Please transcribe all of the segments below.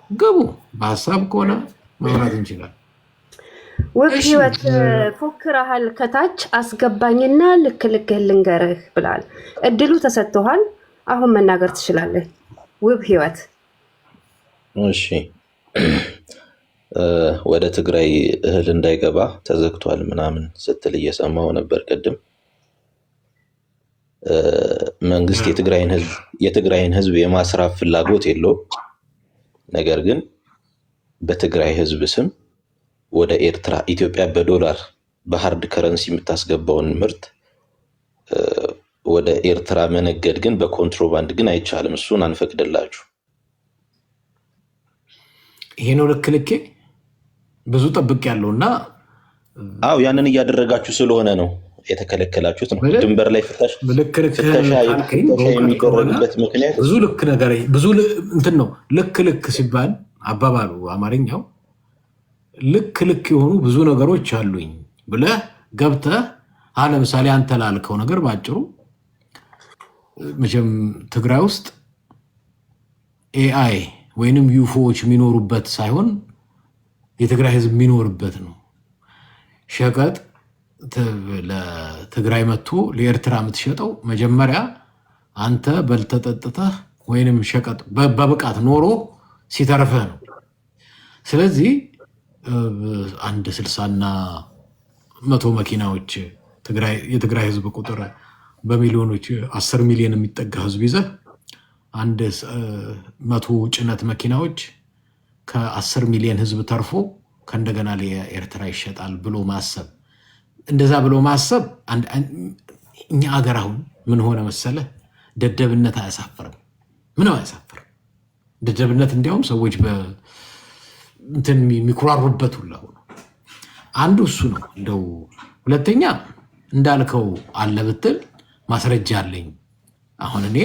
ግቡ በሐሳብ ከሆነ ማውራት እንችላለን። ውብ ህይወት ፎክረሃል፣ ከታች አስገባኝና ልክ ልንገርህ ብላል። እድሉ ተሰጥቶሃል። አሁን መናገር ትችላለህ። ውብ ህይወት እሺ። ወደ ትግራይ እህል እንዳይገባ ተዘግቷል ምናምን ስትል እየሰማው ነበር ቅድም። መንግስት የትግራይን ህዝብ የማስራብ ፍላጎት የለውም። ነገር ግን በትግራይ ህዝብ ስም ወደ ኤርትራ ኢትዮጵያ በዶላር በሃርድ ከረንሲ የምታስገባውን ምርት ወደ ኤርትራ መነገድ ግን በኮንትሮባንድ ግን አይቻልም። እሱን አንፈቅድላችሁ። ይሄ ነው ልክ ብዙ ጠብቅ ያለውና አው ያንን እያደረጋችሁ ስለሆነ ነው የተከለከላችሁት ነው። ድንበር ላይ ፍተሻ የሚደረግበት ምክንያት ብዙ ልክ ነገር ብዙ እንትን ነው። ልክ ሲባል አባባሉ አማርኛው ልክ የሆኑ ብዙ ነገሮች አሉኝ ብለህ ገብተህ ለምሳሌ አንተ ላልከው ነገር ባጭሩ መቼም ትግራይ ውስጥ ኤአይ ወይንም ዩፎዎች የሚኖሩበት ሳይሆን የትግራይ ህዝብ የሚኖርበት ነው። ሸቀጥ ለትግራይ መጥቶ ለኤርትራ የምትሸጠው መጀመሪያ አንተ በልተጠጥተህ ወይንም ሸቀጥ በብቃት ኖሮ ሲተርፍህ ነው። ስለዚህ አንድ 60 እና 100 መኪናዎች የትግራይ ህዝብ ቁጥር በሚሊዮኖች 10 ሚሊዮን የሚጠጋ ህዝብ ይዘህ አንድ 100 ጭነት መኪናዎች ከ10 ሚሊዮን ህዝብ ተርፎ ከእንደገና ለኤርትራ ይሸጣል ብሎ ማሰብ፣ እንደዛ ብሎ ማሰብ እኛ አገር አሁን ምን ሆነ መሰለህ? ደደብነት አያሳፍርም፣ ምንም አያሳፍርም። ደደብነት እንዲያውም ሰዎች እንትን የሚኩራሩበት ሁላ ነው። አንዱ እሱ ነው። እንደው ሁለተኛ እንዳልከው አለ ብትል ማስረጃ አለኝ። አሁን እኔ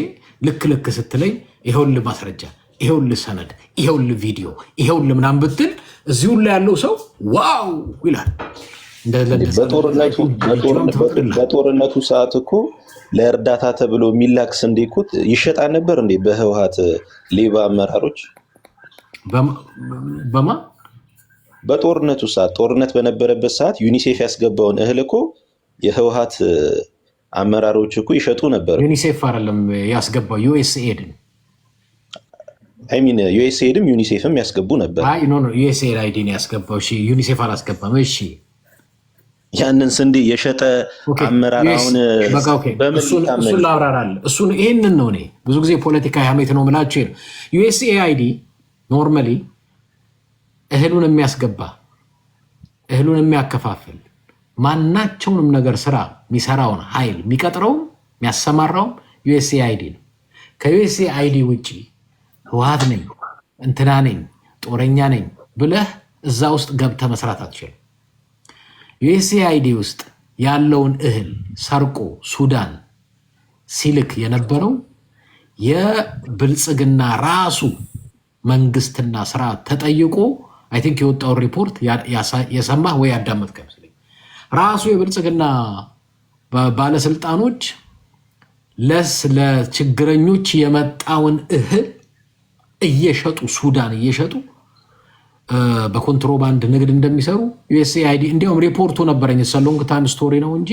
ልክ ስትለኝ ይሄውልህ ማስረጃ፣ ይሄውልህ ሰነድ፣ ይሄውልህ ቪዲዮ፣ ይሄውልህ ምናምን ብትል እዚህ ሁሉ ያለው ሰው ዋው ይላል። በጦርነቱ ሰዓት እኮ ለእርዳታ ተብሎ የሚላክ ስንዴ እኮ ይሸጣ ነበር እንዴ? በህወሓት ሌባ አመራሮች በጦርነቱ ሰዓት ጦርነት በነበረበት ሰዓት ዩኒሴፍ ያስገባውን እህል እኮ የህወሓት አመራሮች እኮ ይሸጡ ነበር። ዩኒሴፍ አይደለም ያስገባው ዩኤስኤድ ዩኤስኤድም ዩኒሴፍም ያስገቡ ነበር። ዩኤስኤድ አይዲ ነው ያስገባው። እሺ ዩኒሴፍ አላስገባም። እሺ ያንን ስንዴ የሸጠ አመራር አሁን እሱን ላብራራለህ። እሱን ይሄንን ነው እኔ ብዙ ጊዜ ፖለቲካ ሀሜት ነው የምላቸው። ዩኤስኤአይዲ ኖርማሊ እህሉን የሚያስገባ እህሉን የሚያከፋፍል ማናቸውንም ነገር ስራ የሚሰራውን ኃይል የሚቀጥረውም የሚያሰማራውም ዩኤስኤአይዲ ነው። ከዩኤስኤአይዲ ውጭ ህወሓት ነኝ እንትና ነኝ ጦረኛ ነኝ ብለህ እዛ ውስጥ ገብተህ መስራት አትችልም። ዩኤስኤአይዲ ውስጥ ያለውን እህል ሰርቆ ሱዳን ሲልክ የነበረው የብልጽግና ራሱ መንግስትና ስራ ተጠይቆ አይ ቲንክ የወጣውን ሪፖርት የሰማህ ወይ ያዳመጥከ መስለኝ። ራሱ የብልጽግና ባለስልጣኖች ለችግረኞች የመጣውን እህል እየሸጡ ሱዳን እየሸጡ በኮንትሮባንድ ንግድ እንደሚሰሩ ዩኤስኤአይዲ እንዲያውም ሪፖርቱ ነበረኝ። ሰሎንግ ታይም ስቶሪ ነው እንጂ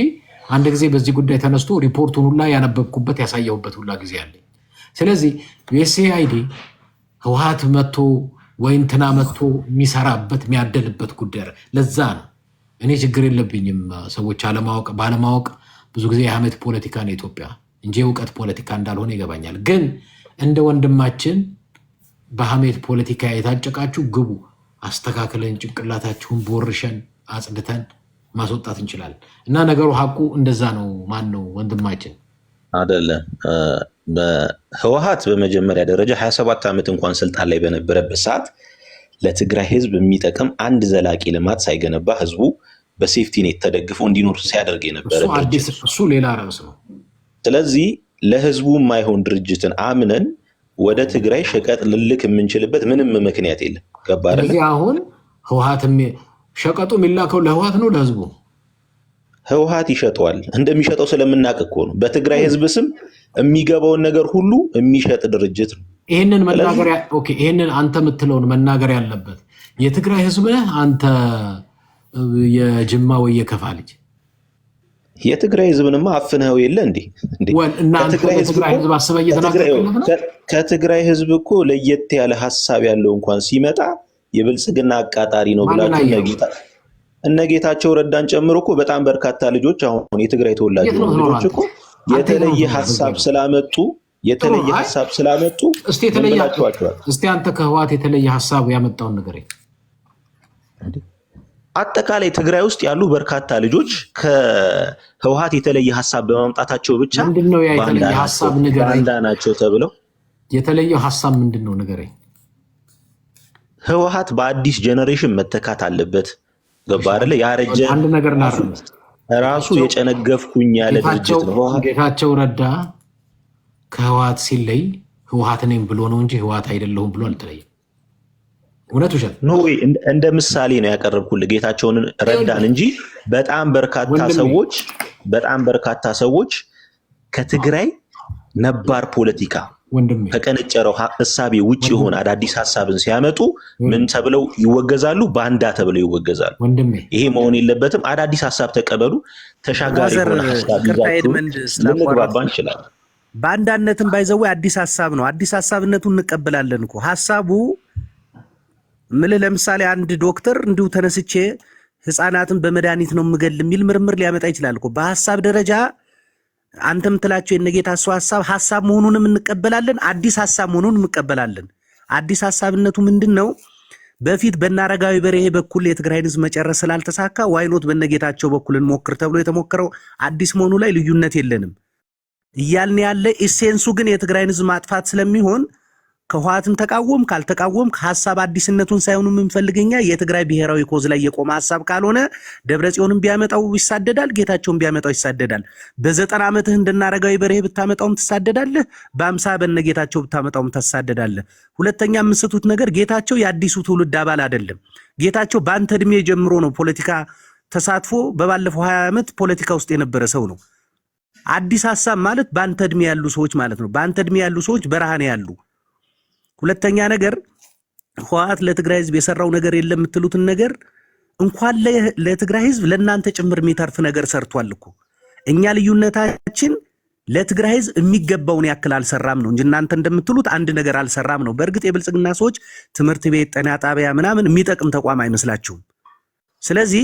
አንድ ጊዜ በዚህ ጉዳይ ተነስቶ ሪፖርቱን ሁላ ያነበብኩበት ያሳየሁበት ሁላ ጊዜ አለኝ። ስለዚህ ዩኤስኤአይዲ ህወሓት መጥቶ ወይ እንትና መጥቶ የሚሰራበት የሚያደልበት ጉዳይ ለዛ ነው። እኔ ችግር የለብኝም ሰዎች ባለማወቅ ብዙ ጊዜ የሀሜት ፖለቲካ ነው ኢትዮጵያ እንጂ እውቀት ፖለቲካ እንዳልሆነ ይገባኛል። ግን እንደ ወንድማችን በሀሜት ፖለቲካ የታጨቃችሁ ግቡ፣ አስተካክለን ጭንቅላታችሁን ቦርሸን አጽድተን ማስወጣት እንችላለን። እና ነገሩ ሀቁ እንደዛ ነው። ማን ነው ወንድማችን አይደለም። በህወሓት በመጀመሪያ ደረጃ 27 ዓመት እንኳን ስልጣን ላይ በነበረበት ሰዓት ለትግራይ ህዝብ የሚጠቅም አንድ ዘላቂ ልማት ሳይገነባ ህዝቡ በሴፍቲ ኔት ተደግፎ እንዲኖር ሲያደርግ የነበረ እሱ ሌላ ርዕስ ነው። ስለዚህ ለህዝቡ የማይሆን ድርጅትን አምነን ወደ ትግራይ ሸቀጥ ልልክ የምንችልበት ምንም ምክንያት የለም። ገባህ? ስለዚህ አሁን ህወሓት ሸቀጡ የሚላከው ለህወሓት ነው ለህዝቡ? ህወሓት ይሸጠዋል። እንደሚሸጠው ስለምናውቅ እኮ ነው። በትግራይ ህዝብ ስም የሚገባውን ነገር ሁሉ የሚሸጥ ድርጅት ነው። ይሄንን መናገር ኦኬ፣ ይሄንን አንተ የምትለውን መናገር ያለበት የትግራይ ህዝብ ነህ አንተ የጅማ ወይ የከፋ ልጅ? የትግራይ ህዝብንማ አፍነኸው የለ እንዴ? ከትግራይ ህዝብ አስበህ እየተናገርክ ነው። ከትግራይ ህዝብ እኮ ለየት ያለ ሀሳብ ያለው እንኳን ሲመጣ የብልጽግና አቃጣሪ ነው ብላችሁ እነ ጌታቸው ረዳን ጨምሮ እኮ በጣም በርካታ ልጆች አሁን የትግራይ ተወላጅ ልጆች እኮ የተለየ ሀሳብ ስላመጡ እስቲ አንተ ከህወሓት የተለየ ሀሳብ ያመጣውን ንገረኝ። አጠቃላይ ትግራይ ውስጥ ያሉ በርካታ ልጆች ከህወሓት የተለየ ሀሳብ በማምጣታቸው ብቻ ምንድነው ያ የተለየ ሀሳብ ንገረኝ። ባንዳ ናቸው ተብለው የተለየ ሀሳብ ምንድነው ንገረኝ። ህወሓት በአዲስ ጄኔሬሽን መተካት አለበት። ገባ አይደለ? ያረጀ አንድ ነገር ራሱ የጨነገፍኩኝ ያለ ድርጅት ነው። ጌታቸው ረዳ ከህወሓት ሲለይ ህወሓት ነኝ ብሎ ነው እንጂ ህወሓት አይደለሁም ብሎ አልተለየም። እውነት ውሸት ኖ ወይ እንደ ምሳሌ ነው ያቀረብኩልህ ጌታቸውን ረዳን እንጂ በጣም በርካታ ሰዎች ከትግራይ ነባር ፖለቲካ ከቀነጨረው ሐሳቤ ውጪ የሆነ አዳዲስ ሐሳብን ሲያመጡ ምን ተብለው ይወገዛሉ? ባንዳ ተብለው ይወገዛሉ። ይሄ መሆን የለበትም። አዳዲስ ሐሳብ ተቀበሉ። ተሻጋሪ የሆነ ሐሳብ ይዛችሁ ልንግባባ እንችላለን። ባንዳነትን ባይዘው አዲስ ሐሳብ ነው። አዲስ ሐሳብነቱን እንቀበላለን እኮ ሐሳቡ ለምሳሌ አንድ ዶክተር እንዲሁ ተነስቼ ህፃናትን በመድኃኒት ነው የምገል የሚል ምርምር ሊያመጣ ይችላል እኮ። በሐሳብ ደረጃ አንተም ትላቸው የነጌታ ሐሳብ መሆኑንም እንቀበላለን። አዲስ ሐሳብ መሆኑን እንቀበላለን። አዲስ ሐሳብነቱ ምንድነው? በፊት በናረጋዊ በርሄ በኩል የትግራይን ህዝብ መጨረስ ስላልተሳካ ዋይኖት በነጌታቸው በኩል እንሞክር ተብሎ የተሞከረው አዲስ መሆኑ ላይ ልዩነት የለንም እያልን ያለ ኢሴንሱ ግን የትግራይን ህዝብ ማጥፋት ስለሚሆን ከህወሓትን ተቃወም ካልተቃወም ሐሳብ አዲስነቱን ሳይሆን የምንፈልገኛ የትግራይ ብሔራዊ ኮዝ ላይ የቆመ ሐሳብ ካልሆነ ደብረጽዮንም ቢያመጣው ይሳደዳል፣ ጌታቸውን ቢያመጣው ይሳደዳል። በ90 ዓመትህ እንደናረጋዊ በርሄ ብታመጣውም ትሳደዳለህ፣ በ50 በነጌታቸው ብታመጣውም ትሳደዳለህ። ሁለተኛ የምትስቱት ነገር ጌታቸው የአዲሱ ትውልድ አባል አይደለም። ጌታቸው በአንተ እድሜ ጀምሮ ነው ፖለቲካ ተሳትፎ በባለፈው 20 ዓመት ፖለቲካ ውስጥ የነበረ ሰው ነው። አዲስ ሐሳብ ማለት በአንተ እድሜ ያሉ ሰዎች ማለት ነው። በአንተ እድሜ ያሉ ሰዎች በረሃን ያሉ። ሁለተኛ ነገር ህወሓት ለትግራይ ህዝብ የሰራው ነገር የለም የምትሉትን ነገር እንኳን ለትግራይ ህዝብ ለእናንተ ጭምር የሚተርፍ ነገር ሰርቷል እኮ። እኛ ልዩነታችን ለትግራይ ህዝብ የሚገባውን ያክል አልሰራም ነው እንጂ እናንተ እንደምትሉት አንድ ነገር አልሰራም ነው። በእርግጥ የብልጽግና ሰዎች ትምህርት ቤት፣ ጤና ጣቢያ ምናምን የሚጠቅም ተቋም አይመስላችሁም። ስለዚህ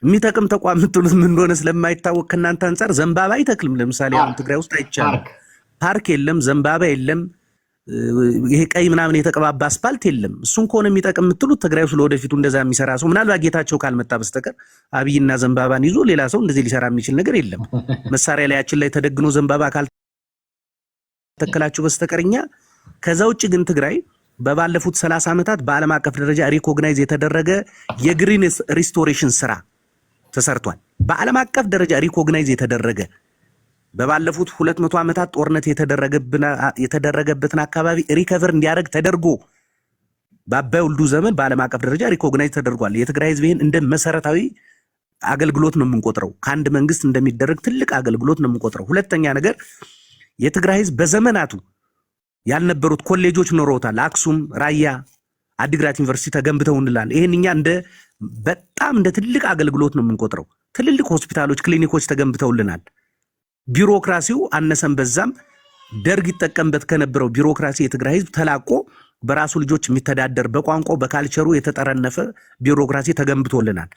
የሚጠቅም ተቋም የምትሉት ምን እንደሆነ ስለማይታወቅ ከእናንተ አንጻር ዘንባባ አይተክልም። ለምሳሌ አሁን ትግራይ ውስጥ አይቻልም። ፓርክ የለም፣ ዘንባባ የለም፣ ይሄ ቀይ ምናምን የተቀባባ አስፋልት የለም። እሱን ከሆነ የሚጠቅም የምትሉት ትግራይ ውስጥ ለወደፊቱ እንደዛ የሚሰራ ሰው ምናልባት ጌታቸው ካልመጣ በስተቀር አብይና ዘንባባን ይዞ ሌላ ሰው እንደዚህ ሊሰራ የሚችል ነገር የለም። መሳሪያ ላያችን ላይ ተደግኖ ዘንባባ ካልተከላችሁ በስተቀር እኛ። ከዛ ውጭ ግን ትግራይ በባለፉት 30 ዓመታት በዓለም አቀፍ ደረጃ ሪኮግናይዝ የተደረገ የግሪን ሪስቶሬሽን ስራ ተሰርቷል። በዓለም አቀፍ ደረጃ ሪኮግናይዝ የተደረገ በባለፉት 200 ዓመታት ጦርነት የተደረገበትን አካባቢ ሪከቨር እንዲያደርግ ተደርጎ በአባይ ወልዱ ዘመን በዓለም አቀፍ ደረጃ ሪኮግናይዝ ተደርጓል። የትግራይ ህዝብ ይህን እንደ መሰረታዊ አገልግሎት ነው የምንቆጥረው። ከአንድ መንግስት እንደሚደረግ ትልቅ አገልግሎት ነው የምንቆጥረው። ሁለተኛ ነገር የትግራይ ህዝብ በዘመናቱ ያልነበሩት ኮሌጆች ኖረውታል። አክሱም፣ ራያ፣ አዲግራት ዩኒቨርሲቲ ተገንብተው እንላለን። ይሄን እኛ በጣም እንደ ትልቅ አገልግሎት ነው የምንቆጥረው። ትልልቅ ሆስፒታሎች፣ ክሊኒኮች ተገንብተውልናል። ቢሮክራሲው አነሰም በዛም ደርግ ይጠቀምበት ከነበረው ቢሮክራሲ የትግራይ ህዝብ ተላቆ በራሱ ልጆች የሚተዳደር በቋንቋው በካልቸሩ የተጠረነፈ ቢሮክራሲ ተገንብቶልናል።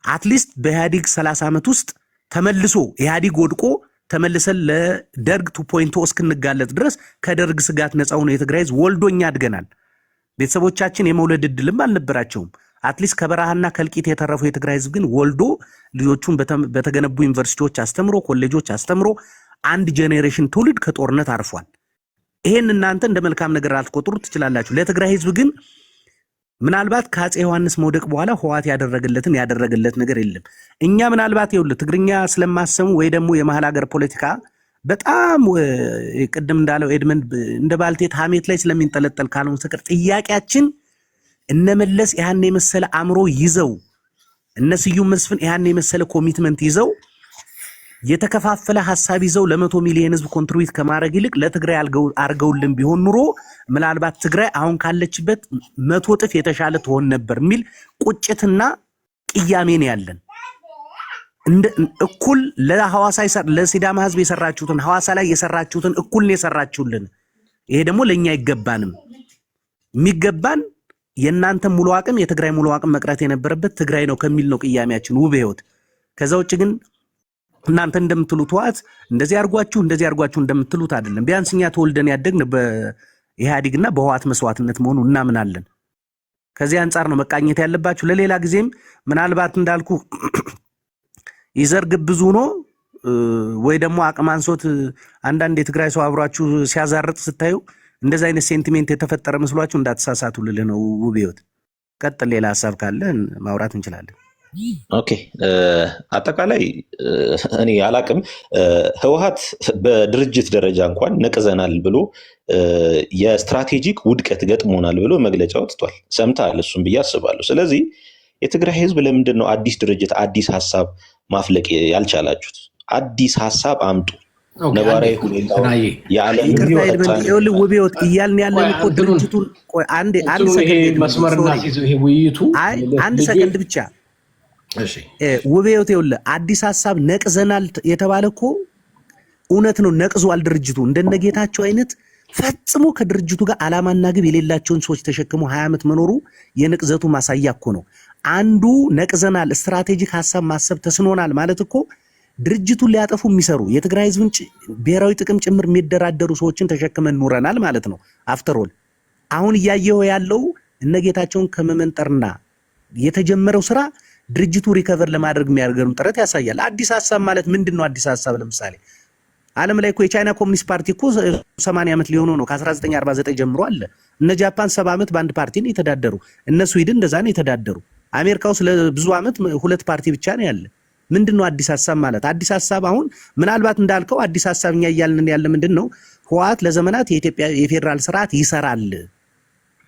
አትሊስት በኢህአዲግ 30 ዓመት ውስጥ ተመልሶ ኢህአዲግ ወድቆ ተመልሰን ለደርግ 2.0 እስክንጋለጥ ድረስ ከደርግ ስጋት ነፃ ሆኖ የትግራይ ህዝብ ወልዶኛ አድገናል። ቤተሰቦቻችን የመውለድ እድልም አልነበራቸውም። አትሊስት ከበረሃና ከልቂት የተረፈው የትግራይ ህዝብ ግን ወልዶ ልጆቹን በተገነቡ ዩኒቨርሲቲዎች አስተምሮ ኮሌጆች አስተምሮ አንድ ጄኔሬሽን ትውልድ ከጦርነት አርፏል። ይሄን እናንተ እንደ መልካም ነገር አልትቆጥሩት ትችላላችሁ። ለትግራይ ህዝብ ግን ምናልባት ከአፄ ዮሐንስ መውደቅ በኋላ ህወሓት ያደረገለት ነገር የለም። እኛ ምናልባት ትግርኛ ስለማሰሙ ወይ ደግሞ የመሀል ሀገር ፖለቲካ በጣም ቅድም እንዳለው ኤድመንድ እንደ ባልቴት ሀሜት ላይ ስለሚንጠለጠል ካልሆነ በስተቀር ጥያቄያችን እነመለስ ያን የመሰለ አምሮ ይዘው እነ ስዩም መስፍን ያን የመሰለ ኮሚትመንት ይዘው የተከፋፈለ ሐሳብ ይዘው ለ100 ሚሊዮን ህዝብ ኮንትሪቢዩት ከማድረግ ይልቅ ለትግራይ አርገውልን ቢሆን ኑሮ ምናልባት ትግራይ አሁን ካለችበት 100 እጥፍ የተሻለ ትሆን ነበር የሚል ቁጭትና ቅያሜን ያለን እንደ እኩል ለሐዋሳ ለሲዳማ ህዝብ የሰራችሁትን ሐዋሳ ላይ የሰራችሁትን እኩል ነው የሰራችሁልን። ይሄ ደግሞ ለኛ አይገባንም። የሚገባን የእናንተ ሙሉ አቅም የትግራይ ሙሉ አቅም መቅረት የነበረበት ትግራይ ነው ከሚል ነው ቅያሜያችን ውብ ህይወት። ከዛ ውጭ ግን እናንተ እንደምትሉት ዋት እንደዚህ አርጓችሁ እንደምትሉት አይደለም። ቢያንስ እኛ ተወልደን ያደግን በኢህአዴግና በህዋት መስዋዕትነት መሆኑ እናምናለን። ከዚህ አንጻር ነው መቃኘት ያለባችሁ። ለሌላ ጊዜም ምናልባት እንዳልኩ ይዘር ግብዙ ነው ወይ ደግሞ አቅም አንሶት አንዳንድ የትግራይ ሰው አብሯችሁ ሲያዛርጥ ስታዩ እንደዚህ አይነት ሴንቲሜንት የተፈጠረ መስሏችሁ እንዳትሳሳቱ ልልህ ነው ውብ ህይወት። ቀጥል፣ ሌላ ሐሳብ ካለ ማውራት እንችላለን። ኦኬ አጠቃላይ እኔ አላቅም። ህወሓት በድርጅት ደረጃ እንኳን ነቅዘናል ብሎ የስትራቴጂክ ውድቀት ገጥሞናል ብሎ መግለጫ ወጥቷል። ሰምተሃል? እሱም ብዬ አስባለሁ። ስለዚህ የትግራይ ህዝብ ለምንድን ነው አዲስ ድርጅት አዲስ ሀሳብ ማፍለቅ ያልቻላችሁት? አዲስ ሀሳብ አምጡ። ነባራዊ ሁኔታው የዓለም ውብ ህይወት እያልን ያለን እኮ ድርጅቱን አንድ ሰከንድ ብቻ ውብ ህይወት ይኸውልህ፣ አዲስ ሀሳብ ነቅዘናል የተባለ እኮ እውነት ነው። ነቅዟል ድርጅቱ። እንደነጌታቸው አይነት ፈጽሞ ከድርጅቱ ጋር ዓላማና ግብ የሌላቸውን ሰዎች ተሸክሞ 20 ዓመት መኖሩ የንቅዘቱ ማሳያ እኮ ነው። አንዱ ነቅዘናል፣ ስትራቴጂክ ሀሳብ ማሰብ ተስኖናል ማለት እኮ ድርጅቱን ሊያጠፉ የሚሰሩ የትግራይ ህዝብን ብሔራዊ ጥቅም ጭምር የሚደራደሩ ሰዎችን ተሸክመን ኑረናል ማለት ነው። አፍተሮል አሁን እያየው ያለው እነጌታቸውን ከመመንጠርና የተጀመረው ስራ ድርጅቱ ሪከቨር ለማድረግ የሚያደርገውን ጥረት ያሳያል። አዲስ ሀሳብ ማለት ምንድነው? አዲስ ሀሳብ ለምሳሌ ዓለም ላይ እኮ የቻይና ኮሚኒስት ፓርቲ እኮ 80 ዓመት ሊሆነው ነው። ከ1949 ጀምሮ አለ። እነ ጃፓን 70 ዓመት በአንድ ፓርቲ ነው የተዳደሩ። እነ ስዊድን እንደዛ ነው የተዳደሩ። አሜሪካ ውስጥ ለብዙ ዓመት 2 ፓርቲ ብቻ ነው ያለ። ምንድነው አዲስ ሀሳብ ማለት? አዲስ ሀሳብ አሁን ምናልባት እንዳልከው አዲስ ሀሳብ እኛ እያልን ያለ ምንድነው? ህወሓት ለዘመናት የኢትዮጵያ የፌደራል ስርዓት ይሰራል፣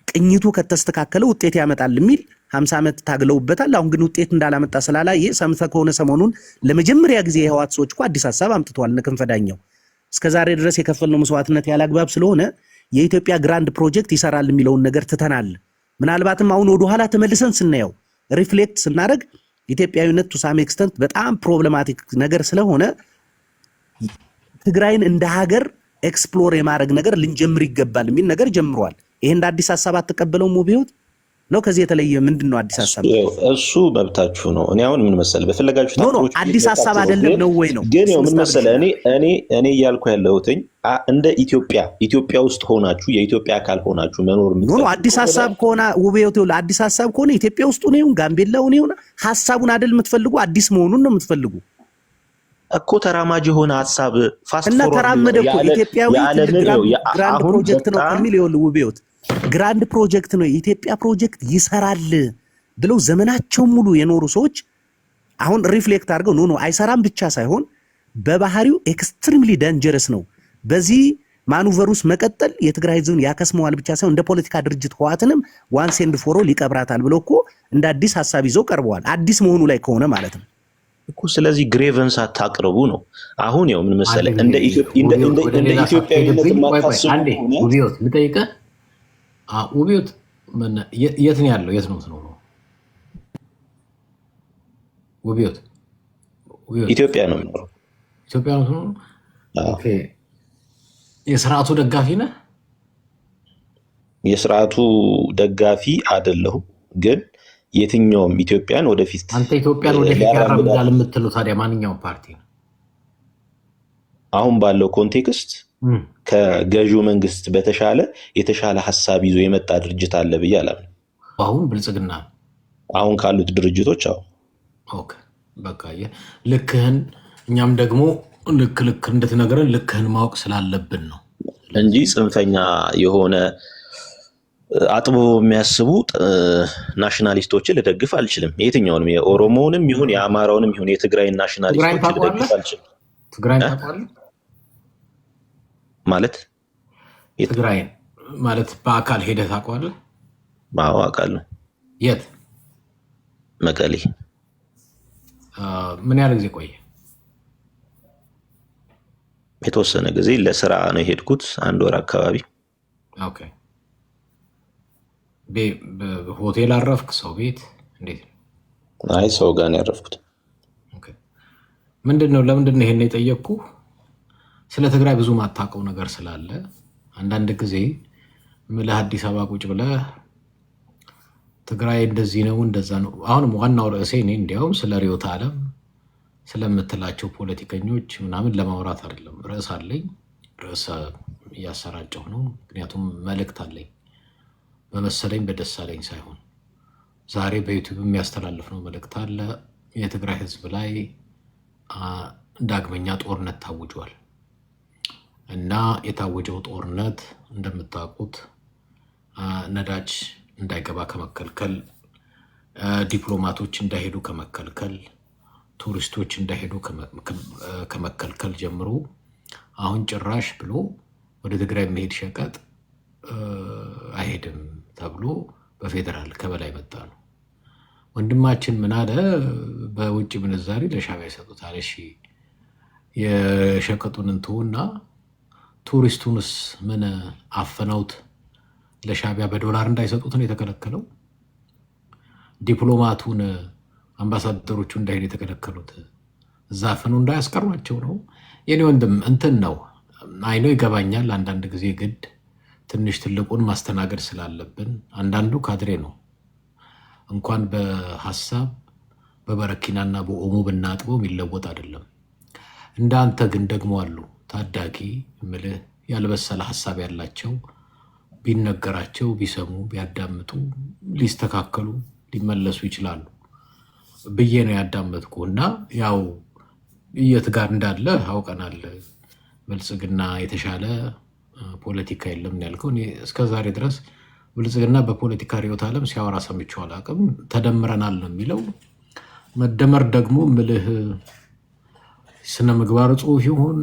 ቅኝቱ ከተስተካከለ ውጤት ያመጣል የሚል 50 ዓመት ታግለውበታል። አሁን ግን ውጤት እንዳላመጣ ስላላየ ሰምተህ ከሆነ ሰሞኑን ለመጀመሪያ ጊዜ የህወሓት ሰዎች እኮ አዲስ ሀሳብ አምጥተዋል። እነ ክንፈ ዳኘው እስከዛሬ ድረስ የከፈልነው መስዋዕትነት ያላግባብ ስለሆነ የኢትዮጵያ ግራንድ ፕሮጀክት ይሰራል የሚለውን ነገር ትተናል። ምናልባትም አሁን ወደ ኋላ ተመልሰን ስናየው ሪፍሌክት ስናደርግ ኢትዮጵያዊነት ቱ ሳም ኤክስተንት በጣም ፕሮብሌማቲክ ነገር ስለሆነ ትግራይን እንደ ሀገር ኤክስፕሎር የማድረግ ነገር ልንጀምር ይገባል የሚል ነገር ጀምሯል። ይሄ እንደ አዲስ ሀሳብ አትቀበለውም ውብ ህይወት ነው? ከዚህ የተለየ ምንድነው አዲስ ሀሳብ? እሱ መብታችሁ ነው። እኔ አሁን ምን መሰለህ በፈለጋችሁ ታጥሮች አዲስ ሀሳብ አይደለም ነው ወይ ነው? ግን ምን መሰለህ እኔ እያልኩ ያለሁትኝ እንደ ኢትዮጵያ ውስጥ ሆናችሁ የኢትዮጵያ አካል ሆናችሁ መኖር ነው። አዲስ ሀሳብ ከሆነ ውብ ህይወት ይኸውልህ፣ አዲስ ሀሳብ ከሆነ ኢትዮጵያ ውስጥ ነው ይሁን ጋምቤላ ነው ይሁን ሀሳቡን አይደል የምትፈልጉ? አዲስ መሆኑን ነው የምትፈልጉ እኮ። ተራማጅ የሆነ ሀሳብ ፋስት እና ተራመደ እኮ ኢትዮጵያዊ ግራንድ ፕሮጀክት ነው ከሚል ይኸውልህ ውብ ህይወት ግራንድ ፕሮጀክት ነው የኢትዮጵያ ፕሮጀክት ይሰራል ብለው ዘመናቸው ሙሉ የኖሩ ሰዎች አሁን ሪፍሌክት አድርገው ኖ አይሰራም ብቻ ሳይሆን በባህሪው ኤክስትሪምሊ ዳንጀረስ ነው፣ በዚህ ማኑቨር ውስጥ መቀጠል የትግራይ ህዝብን ያከስመዋል ብቻ ሳይሆን እንደ ፖለቲካ ድርጅት ህወሓትንም ዋንስ ኤንድ ፎር ኦል ይቀብራታል ብለው እኮ እንደ አዲስ ሀሳብ ይዘው ቀርበዋል። አዲስ መሆኑ ላይ ከሆነ ማለት ነው እኮ። ስለዚህ ግሬቨንስ አታቅርቡ ነው። አሁን ያው ምን መሰለህ እንደ ኢትዮጵያዊነት የማታስቡ ውብዮት ልጠይቅህ። ውብዮት የት ነው ያለው? የት ነው የምትኖረው? ውብዮት ኢትዮጵያ ነው የምኖረው። ኢትዮጵያ ነው የምትኖረው? ኦኬ። የስርዓቱ ደጋፊ ነህ? የስርዓቱ ደጋፊ አይደለሁም፣ ግን የትኛውም ኢትዮጵያን ወደፊት አንተ ኢትዮጵያን ወደፊት ያራምዳል የምትለው ታዲያ ማንኛውም ፓርቲ ነው? አሁን ባለው ኮንቴክስት ከገዢው መንግስት በተሻለ የተሻለ ሀሳብ ይዞ የመጣ ድርጅት አለ ብዬ አላምንም። አሁን ብልጽግና አሁን ካሉት ድርጅቶች ኦኬ፣ በቃ ልክህን እኛም ደግሞ ልክ እንድትነግረን ልክህን ማወቅ ስላለብን ነው እንጂ ጽንፈኛ የሆነ አጥብቦ የሚያስቡ ናሽናሊስቶችን ልደግፍ አልችልም። የትኛውንም የኦሮሞውንም ይሁን የአማራውንም ይሁን የትግራይን ናሽናሊስቶችን ልደግፍ አልችልም። ትግራይን ታውቃለህ? ማለት ትግራይን ማለት በአካል ሄደህ ታውቀዋለህ? አዎ አውቃለሁ። የት? መቀሌ። ምን ያህል ጊዜ ቆየ? የተወሰነ ጊዜ ለስራ ነው የሄድኩት፣ 1 ወር አካባቢ። ኦኬ። ሆቴል አረፍክ? ሰው ቤት? እንዴት? አይ ሰው ጋር ነው ያረፍኩት። ምንድን ነው ለምንድን ነው ይሄን የጠየቅኩ? ስለ ትግራይ ብዙ ማታውቀው ነገር ስላለ አንዳንድ ጊዜ ምልህ አዲስ አበባ ቁጭ ብለህ ትግራይ እንደዚህ ነው እንደዛ ነው። አሁንም ዋናው ርዕሴ እኔ እንዲያውም ስለ ርዕዮተ ዓለም ስለምትላቸው ፖለቲከኞች ምናምን ለማውራት አይደለም። ርዕስ አለኝ፣ ርዕስ እያሰራጨሁ ነው። ምክንያቱም መልእክት አለኝ በመሰለኝ በደሳለኝ ሳይሆን ዛሬ በዩቲዩብ የሚያስተላልፍ ነው መልእክት አለ። የትግራይ ህዝብ ላይ ዳግመኛ ጦርነት ታውጇል እና የታወጀው ጦርነት እንደምታውቁት ነዳጅ እንዳይገባ ከመከልከል፣ ዲፕሎማቶች እንዳይሄዱ ከመከልከል፣ ቱሪስቶች እንዳይሄዱ ከመከልከል ጀምሮ አሁን ጭራሽ ብሎ ወደ ትግራይ የሚሄድ ሸቀጥ አይሄድም ተብሎ በፌዴራል ከበላይ መጣ ነው። ወንድማችን ምን አለ? በውጭ ምንዛሪ ለሻዕቢያ ይሰጡታል። እሺ የሸቀጡን እንትውና ቱሪስቱንስ ምን አፈነውት ለሻዕቢያ በዶላር እንዳይሰጡት ነው የተከለከለው? ዲፕሎማቱን አምባሳደሮቹ እንዳይሄድ የተከለከሉት እዛ አፍነው እንዳያስቀሯቸው ነው። የኔ ወንድም እንትን ነው አይኖ ይገባኛል። አንዳንድ ጊዜ ግድ ትንሽ ትልቁን ማስተናገድ ስላለብን አንዳንዱ ካድሬ ነው። እንኳን በሀሳብ በበረኪናና በኦሞ ብናጥበው የሚለወጥ አይደለም። እንዳንተ ግን ደግሞ አሉ ታዳጊ ምልህ ያልበሰለ ሀሳብ ያላቸው ቢነገራቸው ቢሰሙ ቢያዳምጡ ሊስተካከሉ ሊመለሱ ይችላሉ ብዬ ነው ያዳመጥኩ። እና ያው የት ጋር እንዳለ አውቀናል። ብልጽግና የተሻለ ፖለቲካ የለም ያልከው፣ እኔ እስከዛሬ ድረስ ብልጽግና በፖለቲካ ርዕዮተ ዓለም ሲያወራ ሰምቼው አላውቅም። ተደምረናል ነው የሚለው። መደመር ደግሞ ምልህ ስነ ምግባር ጽሑፍ ይሁን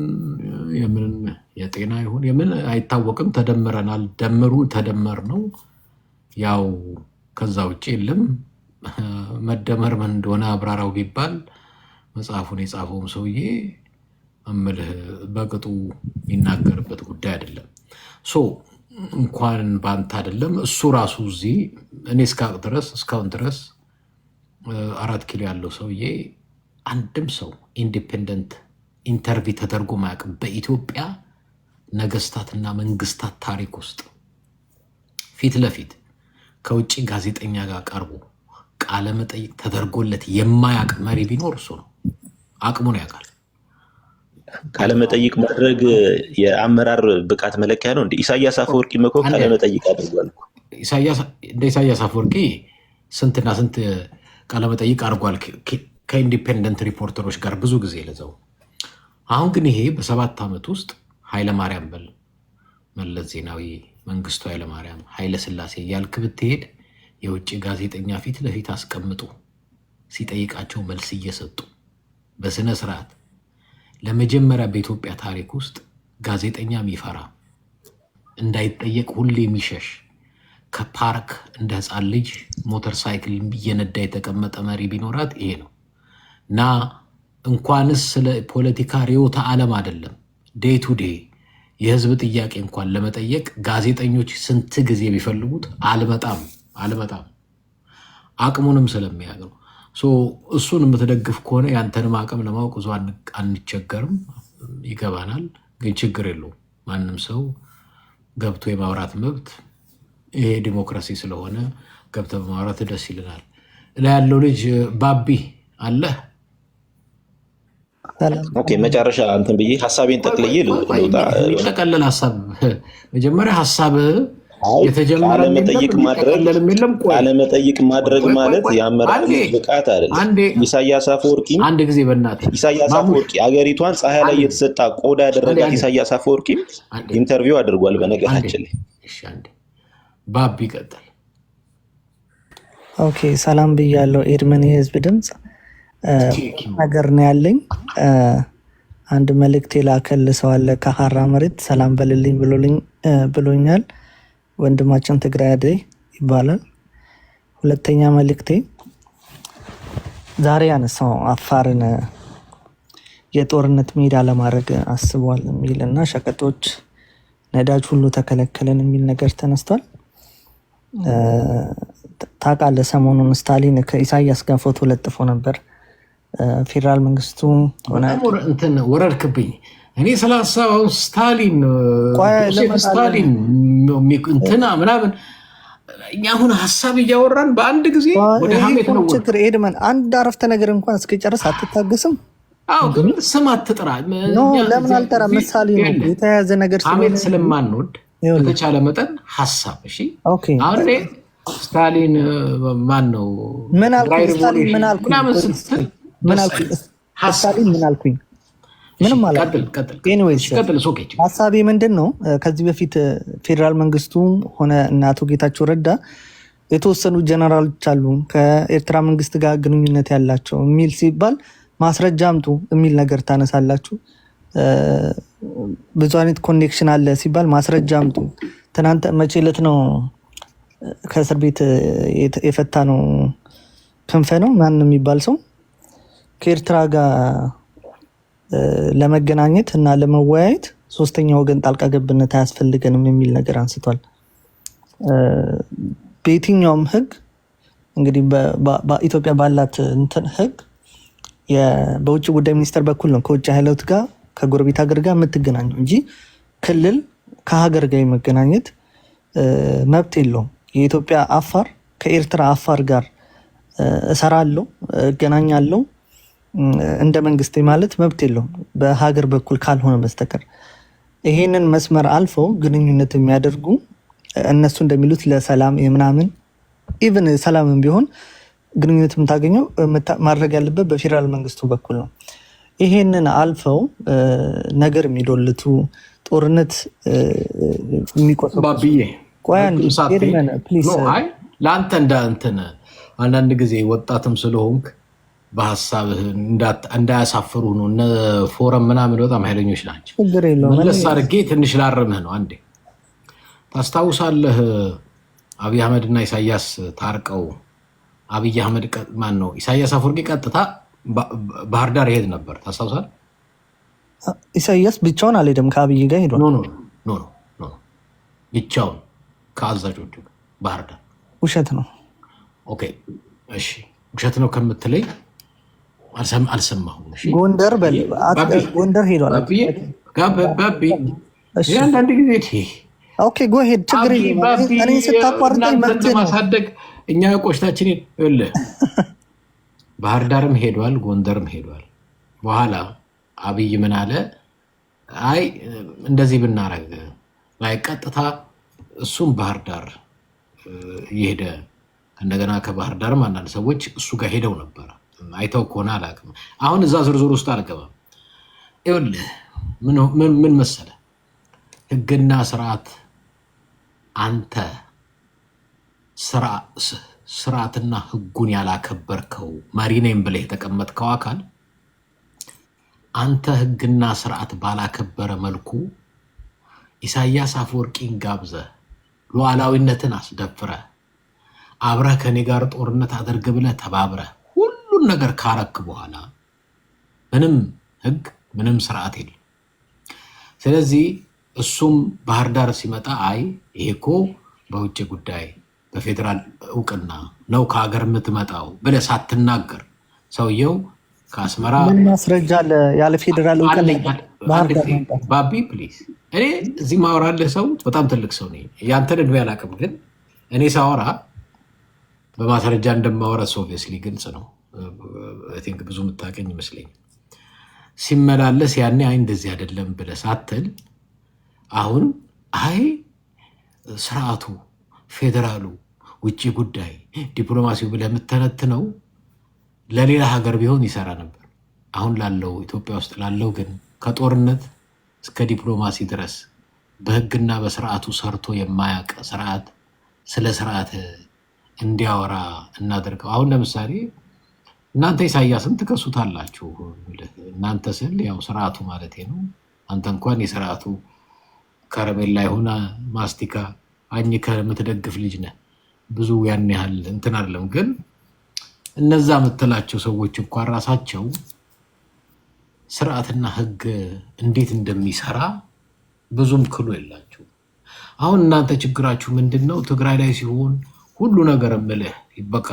የምን የጤና ይሁን የምን አይታወቅም። ተደምረናል፣ ደምሩ፣ ተደመር ነው ያው። ከዛ ውጭ የለም። መደመር ምን እንደሆነ አብራራው ቢባል መጽሐፉን የጻፈውም ሰውዬ እምልህ በቅጡ የሚናገርበት ጉዳይ አይደለም። እንኳን ባንተ አይደለም እሱ ራሱ እዚህ እኔ እስካሁን ድረስ 4 ኪሎ ያለው ሰውዬ አንድም ሰው ኢንዲፔንደንት ኢንተርቪው ተደርጎ ማያውቅም። በኢትዮጵያ ነገስታትና መንግስታት ታሪክ ውስጥ ፊት ለፊት ከውጭ ጋዜጠኛ ጋር ቀርቦ ቃለ መጠይቅ ተደርጎለት የማያውቅ መሪ ቢኖር እሱ ነው። አቅሙን ያውቃል። ቃለመጠይቅ ማድረግ የአመራር ብቃት መለኪያ ነው እንዴ? ኢሳያስ አፈወርቂ እኮ ቃለመጠይቅ አድርጓል። እንደ ኢሳያስ አፈወርቂ ስንትና ስንት ቃለመጠይቅ አድርጓል ከኢንዲፔንደንት ሪፖርተሮች ጋር ብዙ ጊዜ ለዘው። አሁን ግን ይሄ በ7 ዓመት ውስጥ ኃይለማርያም በል መለስ ዜናዊ፣ መንግስቱ ኃይለማርያም፣ ኃይለ ስላሴ እያልክ ብትሄድ የውጭ ጋዜጠኛ ፊት ለፊት አስቀምጡ ሲጠይቃቸው መልስ እየሰጡ በስነ ስርዓት ለመጀመሪያ በኢትዮጵያ ታሪክ ውስጥ ጋዜጠኛ የሚፈራ እንዳይጠየቅ ሁሌ የሚሸሽ ከፓርክ እንደ ህፃን ልጅ ሞተር ሳይክል እየነዳ የተቀመጠ መሪ ቢኖራት ይሄ ነው። እና እንኳንስ ስለ ፖለቲካ ርዕዮተ ዓለም አይደለም ዴይ ቱ ዴይ የህዝብ ጥያቄ እንኳን ለመጠየቅ ጋዜጠኞች ስንት ጊዜ ቢፈልጉት አልመጣም አቅሙንም ስለሚያገው እሱን የምትደግፍ ከሆነ ያንተንም አቅም ለማወቅ ብዙ አንቸገርም፣ ይገባናል። ግን ችግር የለውም። ማንም ሰው ገብቶ የማውራት መብት፣ ይሄ ዲሞክራሲ ስለሆነ ገብተ በማውራት ደስ ይልናል። ላይ ያለው ልጅ ባቢ አለ። መጨረሻ እንትን ብዬ ሀሳቤን ጠቅልዬ ልውጣ። ጠቀለል ሀሳብ መጀመሪያ ሀሳብ የተጀመረ ቃለመጠይቅ ማድረግ ማለት የአመራር ብቃት አይደለም። ኢሳያስ አፈወርቂ አንድ ጊዜ በእናትህ ኢሳያስ አፈወርቂ አገሪቷን ፀሐይ ላይ የተሰጣ ቆዳ ያደረጋት ኢሳያስ አፈወርቂ ኢንተርቪው አድርጓል። በነገራችን ላይ ባቢ ይቀጥል። ኦኬ ሰላም ብያለሁ። ኤድመን የህዝብ ድምፅ ነገር ነው ያለኝ። አንድ መልእክት የላከል ሰው አለ ከሀራ መሬት ሰላም በልልኝ ብሎኛል። ወንድማችን ትግራይ አደይ ይባላል። ሁለተኛ መልእክቴ ዛሬ ያነሳው አፋርን የጦርነት ሜዳ ለማድረግ አስቧል የሚል እና ሸቀጦች፣ ነዳጅ ሁሉ ተከለከለን የሚል ነገር ተነስቷል። ታውቃለህ፣ ሰሞኑን ስታሊን ከኢሳያስ ጋር ፎቶ ለጥፎ ነበር። ፌዴራል መንግስቱ ሆነ እንትን ወረድክብኝ። እኔ ስላሰበው ስታሊን እንትና ምናምን እኛ አሁን ሀሳብ እያወራን በአንድ ጊዜ ወደ ሀሜት ነው። ችግር ኤድመን አንድ አረፍተ ነገር እንኳን እስኪጨርስ አትታገስም? አዎ፣ ግን ስም አትጥራ። ለምን አልጠራ? ምሳሌ ነው የተያያዘ ነገር ሀሜት ስለማንወድ በተቻለ መጠን ሀሳብ። እሺ፣ አሁን ስታሊን ማን ነው? ምን አልኩኝ? ስታሊን ምን አልኩኝ? ስታሊን ምን አልኩኝ? ምንም ሀሳቤ ምንድን ነው? ከዚህ በፊት ፌዴራል መንግስቱ ሆነ እና አቶ ጌታቸው ረዳ የተወሰኑ ጀነራሎች አሉ ከኤርትራ መንግስት ጋር ግንኙነት ያላቸው የሚል ሲባል ማስረጃ አምጡ የሚል ነገር ታነሳላችሁ። ብዙ አይነት ኮኔክሽን አለ ሲባል ማስረጃ አምጡ። ትናንት መቼ ዕለት ነው ከእስር ቤት የፈታ ነው? ክንፈ ነው ማን የሚባል ሰው ከኤርትራ ጋር ለመገናኘት እና ለመወያየት ሶስተኛ ወገን ጣልቃ ገብነት አያስፈልገንም የሚል ነገር አንስቷል። በየትኛውም ህግ እንግዲህ በኢትዮጵያ ባላት እንትን ህግ በውጭ ጉዳይ ሚኒስቴር በኩል ነው ከውጭ ኃይሎት ጋር ከጎረቤት ሀገር ጋር የምትገናኘው እንጂ ክልል ከሀገር ጋር የመገናኘት መብት የለውም። የኢትዮጵያ አፋር ከኤርትራ አፋር ጋር እሰራለሁ እገናኛለሁ እንደ መንግስት ማለት መብት የለውም በሀገር በኩል ካልሆነ በስተቀር። ይሄንን መስመር አልፈው ግንኙነት የሚያደርጉ እነሱ እንደሚሉት ለሰላም የምናምን ኢቭን ሰላምን ቢሆን ግንኙነት የምታገኘው ማድረግ ያለበት በፌዴራል መንግስቱ በኩል ነው። ይሄንን አልፈው ነገር የሚዶልቱ ጦርነት የሚቆጥሩ ለአንተ እንትን አንዳንድ ጊዜ ወጣትም ስለሆንክ በሀሳብህ እንዳያሳፍሩ ነው። እነ ፎረም ምናምን በጣም ኃይለኞች ናቸው። መለስ አድርጌ ትንሽ ላርምህ ነው። አንዴ ታስታውሳለህ አብይ አህመድ እና ኢሳያስ ታርቀው አብይ አህመድ ማን ነው ኢሳያስ አፈወርቂ ቀጥታ ባህር ዳር ይሄድ ነበር። ታስታውሳለህ? ኢሳያስ ብቻውን አልሄደም፣ ከአብይ ጋር ሄዷል። ኖ ብቻውን ከአዛዦቹ ባህር ዳር። ውሸት ነው። ኦኬ እሺ፣ ውሸት ነው ከምትለኝ አልሰማሁም። ጎንደር ጎንደር ሄዷል። አንዳንድ ጊዜ ጎ ሄድ ችግር እኔ ስታቋርጠኝ ማሳደግ እኛ ቆሽታችን ይኸውልህ ባህር ዳርም ሄዷል፣ ጎንደርም ሄዷል። በኋላ አብይ ምን አለ? አይ እንደዚህ ብናረግ ላይ ቀጥታ እሱም ባህር ዳር እየሄደ እንደገና ከባህር ዳርም አንዳንድ ሰዎች እሱ ጋር ሄደው ነበር። አይተው ከሆነ አላውቅም። አሁን እዛ ዝርዝር ውስጥ አልገባም። ይኸውልህ ምን መሰለህ ህግና ስርዓት አንተ ስርዓትና ህጉን ያላከበርከው መሪ ነኝ ብለህ የተቀመጥከው አካል አንተ ህግና ስርዓት ባላከበረ መልኩ ኢሳያስ አፈወርቂን ጋብዘህ ሉዓላዊነትን አስደፍረህ አብረህ ከኔ ጋር ጦርነት አድርግ ብለህ ተባብረህ ሁሉን ነገር ካረክ በኋላ ምንም ህግ ምንም ስርዓት የለም። ስለዚህ እሱም ባህር ዳር ሲመጣ አይ ይሄ እኮ በውጭ ጉዳይ በፌዴራል እውቅና ነው ከሀገር የምትመጣው ብለህ ሳትናገር ሰውየው ከአስመራ ምን ማስረጃ አለ? ያለ ፌዴራል እውቅና ባቢ ፕሊዝ፣ እኔ እዚህ ማወራልህ ሰው በጣም ትልቅ ሰው ነኝ። ያንተን እድሜ አላውቅም፣ ግን እኔ ሳወራ በማስረጃ እንደማወራ ኦብቪየስሊ ግልጽ ነው። ቲንክ ብዙ የምታውቀኝ ይመስለኛል። ሲመላለስ ያኔ አይ እንደዚህ አይደለም ብለህ ሳትል አሁን አይ ስርዓቱ ፌዴራሉ ውጭ ጉዳይ ዲፕሎማሲው ብለህ የምተነትነው ለሌላ ሀገር ቢሆን ይሰራ ነበር። አሁን ላለው ኢትዮጵያ ውስጥ ላለው ግን ከጦርነት እስከ ዲፕሎማሲ ድረስ በህግና በስርዓቱ ሰርቶ የማያውቅ ስርዓት ስለ ስርዓት እንዲያወራ እናደርገው። አሁን ለምሳሌ እናንተ ኢሳያስን ትከሱታላችሁ። እናንተ ስል ያው ስርዓቱ ማለት ነው። አንተ እንኳን የስርዓቱ ከረሜላ የሆነ ማስቲካ አኝከ የምትደግፍ ልጅ ነህ። ብዙ ያን ያህል እንትን አይደለም። ግን እነዛ የምትላቸው ሰዎች እንኳን ራሳቸው ስርዓትና ህግ እንዴት እንደሚሰራ ብዙም ክሉ የላችሁ። አሁን እናንተ ችግራችሁ ምንድን ነው? ትግራይ ላይ ሲሆን ሁሉ ነገር እምልህ በቃ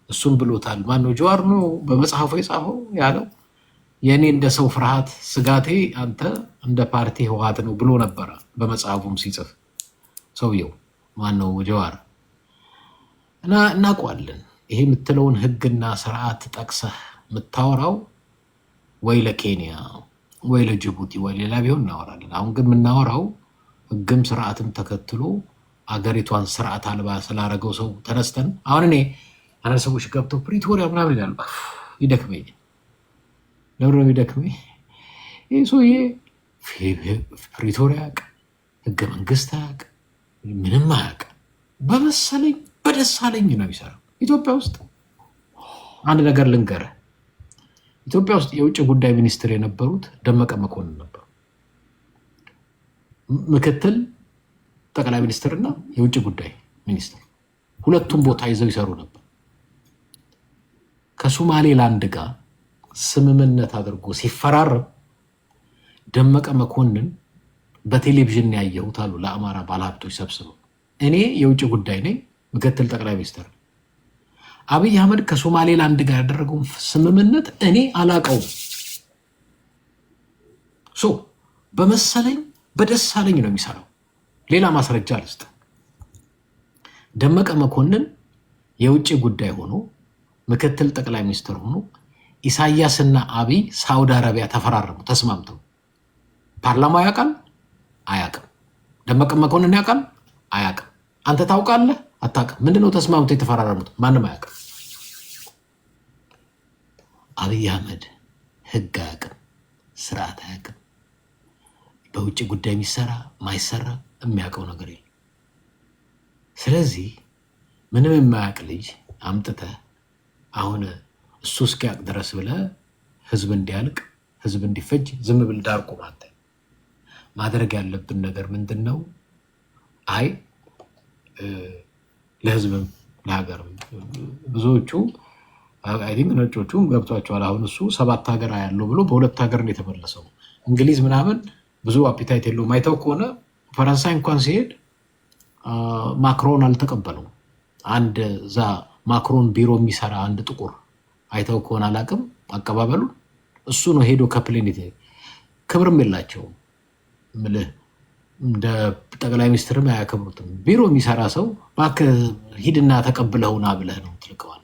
እሱም ብሎታል። ማነው ጀዋር ነው በመጽሐፉ የጻፈው ያለው የእኔ እንደ ሰው ፍርሃት ስጋቴ አንተ እንደ ፓርቲ ህወሓት ነው ብሎ ነበረ በመጽሐፉም ሲጽፍ ሰውየው ማነው ጀዋር። እና እናውቀዋለን። ይሄ የምትለውን ህግና ስርዓት ጠቅሰህ የምታወራው ወይ ለኬንያ ወይ ለጅቡቲ ወይ ሌላ ቢሆን እናወራለን። አሁን ግን የምናወራው ህግም ስርዓትም ተከትሎ አገሪቷን ስርዓት አልባ ስላደረገው ሰው ተነስተን አሁን እኔ አንዳንድ ሰዎች ገብተው ፕሪቶሪያ ምናምን ይላሉ። ይደክመኝ። ለምንድን ነው የሚደክመኝ? ይህ ሰውዬ ፕሪቶሪያ አያውቅም፣ ህገ መንግስት አያውቅም፣ ምንም አያውቅም። በመሰለኝ በደሳለኝ ነው የሚሰራው። ኢትዮጵያ ውስጥ አንድ ነገር ልንገርህ፣ ኢትዮጵያ ውስጥ የውጭ ጉዳይ ሚኒስትር የነበሩት ደመቀ መኮንን ነበሩ። ምክትል ጠቅላይ ሚኒስትርና የውጭ ጉዳይ ሚኒስትር ሁለቱም ቦታ ይዘው ይሰሩ ነበር። ከሶማሌላንድ ጋር ስምምነት አድርጎ ሲፈራረም ደመቀ መኮንን በቴሌቪዥን ያየሁት አሉ ለአማራ ባለሀብቶች ሰብስበው። እኔ የውጭ ጉዳይ ነኝ፣ ምክትል ጠቅላይ ሚኒስትር። አብይ አህመድ ከሶማሌላንድ ጋር ያደረገውን ስምምነት እኔ አላቀውም። በመሰለኝ በደሳለኝ ነው የሚሰራው። ሌላ ማስረጃ ልስጥ። ደመቀ መኮንን የውጭ ጉዳይ ሆኖ ምክትል ጠቅላይ ሚኒስትር ሆኖ ኢሳያስና አብይ ሳውዲ አረቢያ ተፈራረሙ፣ ተስማምተው። ፓርላማው ያውቃል አያውቅም? ደመቀ መኮንን ያውቃል አያውቅም? አንተ ታውቃለህ አታውቅም? ምንድነው ተስማምተው የተፈራረሙት? ማንም አያውቅም። አብይ አህመድ ህግ አያውቅም፣ ስርዓት አያውቅም። በውጭ ጉዳይ የሚሰራ ማይሰራ የሚያውቀው ነገር የለም። ስለዚህ ምንም የማያውቅ ልጅ አምጥተህ አሁን እሱ እስኪያውቅ ድረስ ብለህ ህዝብ እንዲያልቅ ህዝብ እንዲፈጅ ዝም ብል ዳር ቁም። አንተ ማድረግ ያለብን ነገር ምንድን ነው? አይ ለህዝብም ለሀገርም ብዙዎቹ አይ ቲንክ ነጮቹም ገብቷቸዋል። አሁን እሱ 7 ሀገር ያለው ብሎ በ2 ሀገር ነው የተመለሰው። እንግሊዝ ምናምን ብዙ አፒታይት የለውም። አይተው ከሆነ ፈረንሳይ እንኳን ሲሄድ ማክሮን አልተቀበለውም። አንድ እዛ ማክሮን ቢሮ የሚሰራ አንድ ጥቁር አይተው ከሆነ አላቅም አቀባበሉ እሱ ነው ሄዶ ከፕሌን ክብርም የላቸውም። ምልህ እንደ ጠቅላይ ሚኒስትርም አያከብሩትም። ቢሮ የሚሰራ ሰው እባክህ ሂድና ተቀብለውና ብለህ ነው ትልቀዋል።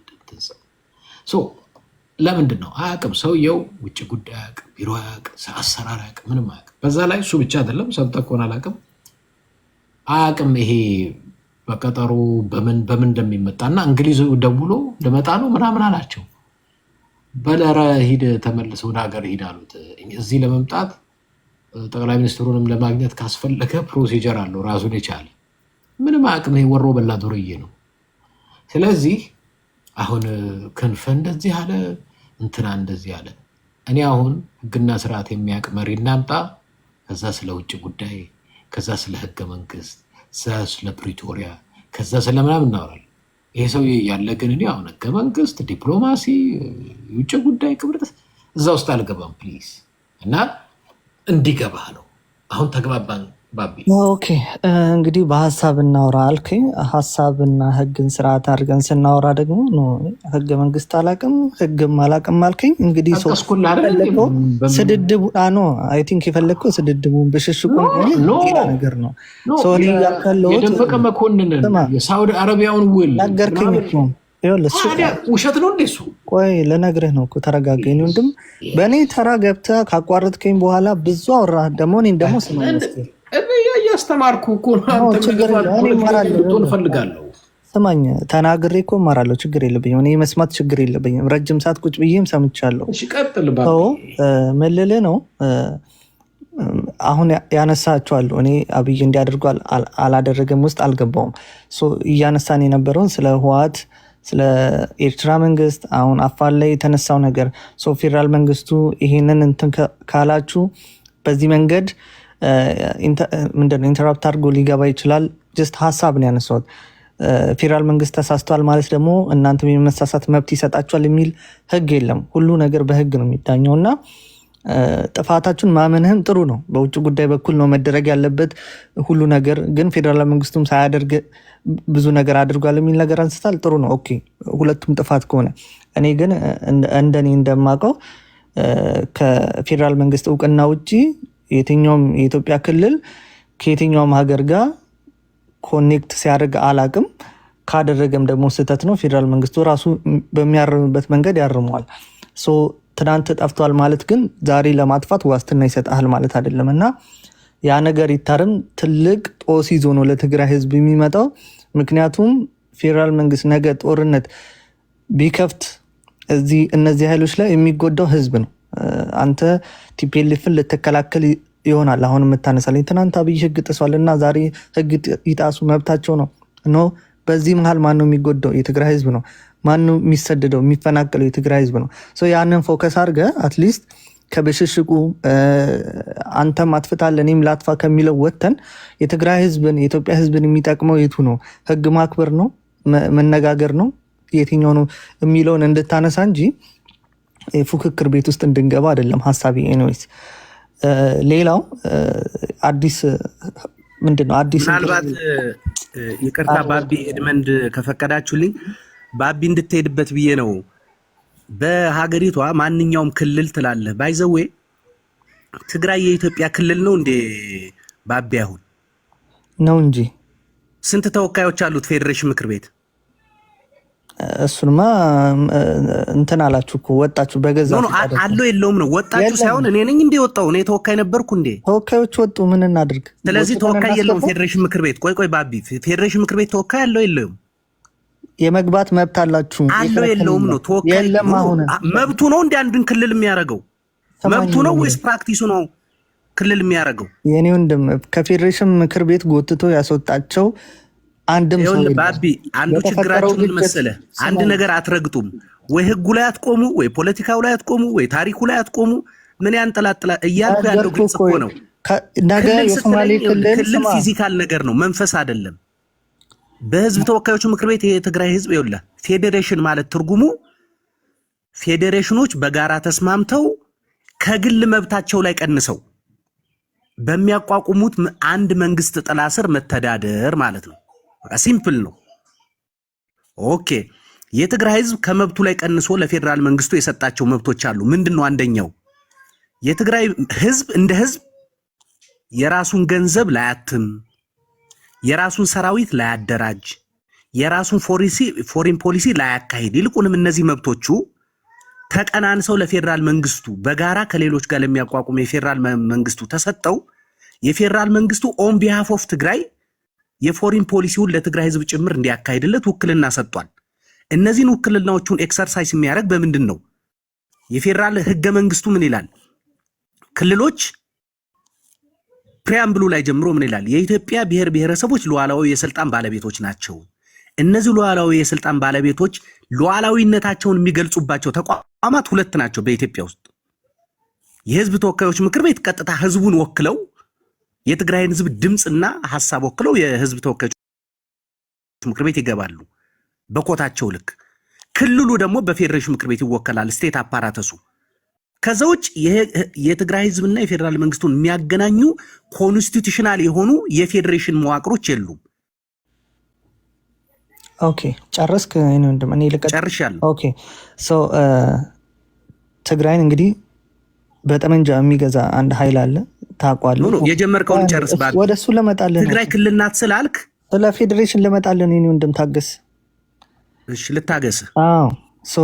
ለምንድን ነው አያውቅም? ሰውየው ውጭ ጉዳይ አያውቅም፣ ቢሮ አያውቅም፣ አሰራር አያውቅም፣ ምንም አያውቅም። በዛ ላይ እሱ ብቻ አይደለም፣ ሰምተህ ከሆነ አያውቅም። ይሄ በቀጠሮ በምን እንደሚመጣና እንግሊዝ ደውሎ ልመጣ ነው ምናምን አላቸው። በለረ ሂድ ተመልሰ ወደ ሀገር ሂድ አሉት። እዚህ ለመምጣት ጠቅላይ ሚኒስትሩንም ለማግኘት ካስፈለገ ፕሮሲጀር አለው ራሱን የቻለ። ምንም አያውቅም። ይሄ ወሮ በላ ዱርዬ ነው። ስለዚህ አሁን ክንፈ እንደዚህ አለ፣ እንትና እንደዚህ አለ። እኔ አሁን ህግና ስርዓት የሚያውቅ መሪ እናምጣ፣ ከዛ ስለ ውጭ ጉዳይ፣ ከዛ ስለ ህገ መንግስት፣ ከዛ ስለ ፕሪቶሪያ፣ ከዛ ስለምናምን እናወራለን። ይሄ ሰው ያለ ግን እኔ አሁን ህገ መንግስት፣ ዲፕሎማሲ፣ የውጭ ጉዳይ ክብረት እዛ ውስጥ አልገባም ፕሊዝ። እና እንዲገባህ ነው። አሁን ተግባባን ባቢ? ኦኬ እንግዲህ በሀሳብ እናውራ አልከኝ። ሀሳብና ህግን ስርዓት አድርገን ስናወራ ደግሞ ህገ መንግስት አላቅም ህግም አላቅም አልከኝ። እንግዲህ ስድድቡ አይ ቲንክ የፈለግከው ስድድቡን ብሽሽቁን ሌላ ነገር ነው። የደመቀ መኮንን የሳውዲ አረቢያውን ውል ነገርከኝ እኮ ውሸት ነው እንዴ? እሱ ቆይ ልነግርህ ነው እኮ ተረጋገኝ ወንድም። በእኔ ተራ ገብተህ ካቋረጥከኝ በኋላ ብዙ አወራህ። ደግሞ እኔን ደግሞ እያስተማርኩ እኮ እፈልጋለሁ። ስማኝ ተናግሬ እኮ እማራለሁ። ችግር የለብኝም። እኔ መስማት ችግር የለብኝም። ረጅም ሰዓት ቁጭ ብዬም ሰምቻለሁ። ምን ልልህ ነው አሁን ያነሳቸዋለሁ። እኔ አብይ እንዲያደርጉ አላደረገም ውስጥ አልገባውም። እያነሳን የነበረውን ስለ ህወሓት፣ ስለ ኤርትራ መንግስት፣ አሁን አፋር ላይ የተነሳው ነገር ፌዴራል መንግስቱ ይሄንን እንትን ካላችሁ በዚህ መንገድ ምንድነው ኢንተራፕት አድርጎ ሊገባ ይችላል። ጀስት ሀሳብ ነው ያነሳሁት። ፌዴራል መንግስት ተሳስቷል ማለት ደግሞ እናንተም የመሳሳት መብት ይሰጣችኋል የሚል ህግ የለም። ሁሉ ነገር በህግ ነው የሚዳኘው እና ጥፋታችሁን ማመንህም ጥሩ ነው። በውጭ ጉዳይ በኩል ነው መደረግ ያለበት ሁሉ ነገር። ግን ፌዴራል መንግስቱም ሳያደርግ ብዙ ነገር አድርጓል የሚል ነገር አንስታል። ጥሩ ነው። ኦኬ፣ ሁለቱም ጥፋት ከሆነ እኔ ግን እንደኔ እንደማውቀው ከፌዴራል መንግስት እውቅና ውጭ የትኛውም የኢትዮጵያ ክልል ከየትኛውም ሀገር ጋር ኮኔክት ሲያደርግ አላቅም። ካደረገም ደግሞ ስህተት ነው። ፌዴራል መንግስቱ ራሱ በሚያርምበት መንገድ ያርመዋል። ትናንት ጠፍቷል ማለት ግን ዛሬ ለማጥፋት ዋስትና ይሰጣል ማለት አይደለም እና ያ ነገር ይታርም። ትልቅ ጦስ ይዞ ነው ለትግራይ ህዝብ የሚመጣው። ምክንያቱም ፌዴራል መንግስት ነገ ጦርነት ቢከፍት እነዚህ ኃይሎች ላይ የሚጎዳው ህዝብ ነው። አንተ ቲፒኤልኤፍን ልትከላከል ይሆናል አሁን የምታነሳለኝ። ትናንት አብይ ህግ ጥሷል እና ዛሬ ህግ ይጣሱ መብታቸው ነው ኖ። በዚህ መሀል ማን ነው የሚጎዳው? የትግራይ ህዝብ ነው። ማን ነው የሚሰደደው የሚፈናቀለው? የትግራይ ህዝብ ነው። ያንን ፎከስ አድርገ አትሊስት ከብሽሽቁ አንተም አጥፍታል እኔም ላጥፋ ከሚለው ወጥተን የትግራይ ህዝብን የኢትዮጵያ ህዝብን የሚጠቅመው የቱ ነው? ህግ ማክበር ነው? መነጋገር ነው? የትኛው ነው የሚለውን እንድታነሳ እንጂ የፉክክር ቤት ውስጥ እንድንገባ አይደለም ሀሳቢ። ኤኒዌይስ ሌላው አዲስ ምንድነው አዲስ ምናልባት ይቅርታ ባቢ ኤድመንድ ከፈቀዳችሁልኝ ባቢ እንድትሄድበት ብዬ ነው። በሀገሪቷ ማንኛውም ክልል ትላለህ ባይዘዌ ትግራይ የኢትዮጵያ ክልል ነው እንዴ ባቢ? አሁን ነው እንጂ ስንት ተወካዮች አሉት ፌዴሬሽን ምክር ቤት? እሱንማ እንትን አላችሁ እኮ ወጣችሁ በገዛ አለው የለውም ነው ወጣችሁ ሳይሆን እኔ ነኝ እንዴ ወጣው? እኔ ተወካይ ነበርኩ እንዴ? ተወካዮች ወጡ ምን እናድርግ? ስለዚህ ተወካይ የለውም ፌዴሬሽን ምክር ቤት። ቆይ ባቢ ፌዴሬሽን ምክር ቤት ተወካይ አለው የለውም? የመግባት መብት አላችሁ አለው የለውም ነው? ተወካይ የለም። አሁን መብቱ ነው እንዴ አንድን ክልል የሚያደርገው? መብቱ ነው ወይስ ፕራክቲሱ ነው ክልል የሚያደርገው? የኔ ወንድም ከፌዴሬሽን ምክር ቤት ጎትቶ ያስወጣቸው አንድም ሰው ባቢ አንዱ ችግራችሁ ምን መሰለህ? አንድ ነገር አትረግጡም ወይ ህጉ ላይ አትቆሙ፣ ወይ ፖለቲካው ላይ አትቆሙ፣ ወይ ታሪኩ ላይ አትቆሙ። ምን ያንጠላጥላ እያልኩ ያለው ግልጽ እኮ ነው። ነገ የሶማሌ ክልል ፊዚካል ነገር ነው፣ መንፈስ አይደለም። በህዝብ ተወካዮች ምክር ቤት የትግራይ ህዝብ ይውላ ፌዴሬሽን ማለት ትርጉሙ ፌዴሬሽኖች በጋራ ተስማምተው ከግል መብታቸው ላይ ቀንሰው በሚያቋቁሙት አንድ መንግስት ጥላ ስር መተዳደር ማለት ነው። ሲምፕል ነው። ኦኬ የትግራይ ህዝብ ከመብቱ ላይ ቀንሶ ለፌዴራል መንግስቱ የሰጣቸው መብቶች አሉ። ምንድነው? አንደኛው የትግራይ ህዝብ እንደ ህዝብ የራሱን ገንዘብ ላያትም፣ የራሱን ሰራዊት ላያደራጅ፣ የራሱን ፎሪን ፖሊሲ ላያካሂድ፣ ይልቁንም እነዚህ መብቶቹ ተቀናንሰው ለፌዴራል መንግስቱ በጋራ ከሌሎች ጋር ለሚያቋቁም የፌዴራል መንግስቱ ተሰጠው። የፌዴራል መንግስቱ ኦን ቢሃፍ ኦፍ ትግራይ የፎሪን ፖሊሲውን ለትግራይ ህዝብ ጭምር እንዲያካሂድለት ውክልና ሰጥቷል። እነዚህን ውክልናዎቹን ኤክሰርሳይዝ የሚያደርግ በምንድን ነው? የፌዴራል ህገ መንግስቱ ምን ይላል? ክልሎች ፕሪያምብሉ ላይ ጀምሮ ምን ይላል? የኢትዮጵያ ብሔር ብሔረሰቦች ሉዓላዊ የስልጣን ባለቤቶች ናቸው። እነዚህ ሉዓላዊ የስልጣን ባለቤቶች ሉዓላዊነታቸውን የሚገልጹባቸው ተቋማት ሁለት ናቸው በኢትዮጵያ ውስጥ። የህዝብ ተወካዮች ምክር ቤት ቀጥታ ህዝቡን ወክለው የትግራይን ህዝብ ድምፅና ሐሳብ ወክለው የህዝብ ተወካዮች ምክር ቤት ይገባሉ በኮታቸው ልክ። ክልሉ ደግሞ በፌዴሬሽን ምክር ቤት ይወከላል፣ ስቴት አፓራተሱ። ከዛ ውጭ የትግራይ ህዝብና የፌዴራል መንግስቱን የሚያገናኙ ኮንስቲቱሽናል የሆኑ የፌዴሬሽን መዋቅሮች የሉም። ኦኬ ጨረስክ? እኔ ወንድም እኔ ጨርሻለሁ። ኦኬ ሶ ትግራይን እንግዲህ በጠመንጃ የሚገዛ አንድ ኃይል አለ ታውቃለህ። ኖ የጀመርከውን ጨርስ ባል ወደ እሱ ለመጣለን። ትግራይ ክልል ናት ስላልክ ስለ ፌዴሬሽን ለመጣለን። እኔ ወንድም ታገስ። እሺ ልታገስ። አዎ ሶ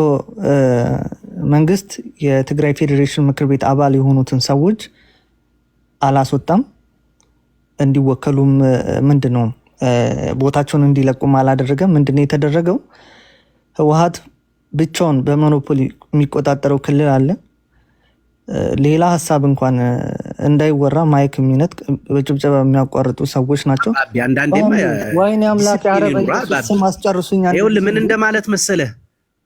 መንግስት የትግራይ ፌዴሬሽን ምክር ቤት አባል የሆኑትን ሰዎች አላስወጣም። እንዲወከሉም ምንድነው ቦታቸውን እንዲለቁም አላደረገም። ምንድነው የተደረገው? ህወሓት ብቻውን በሞኖፖሊ የሚቆጣጠረው ክልል አለ። ሌላ ሀሳብ እንኳን እንዳይወራ ማይክ የሚነት በጭብጨባ የሚያቋርጡ ሰዎች ናቸው። ወይኔ አምላክ ስም አስጨርሱኝ። ይኸውልህ ምን እንደማለት መሰለህ፣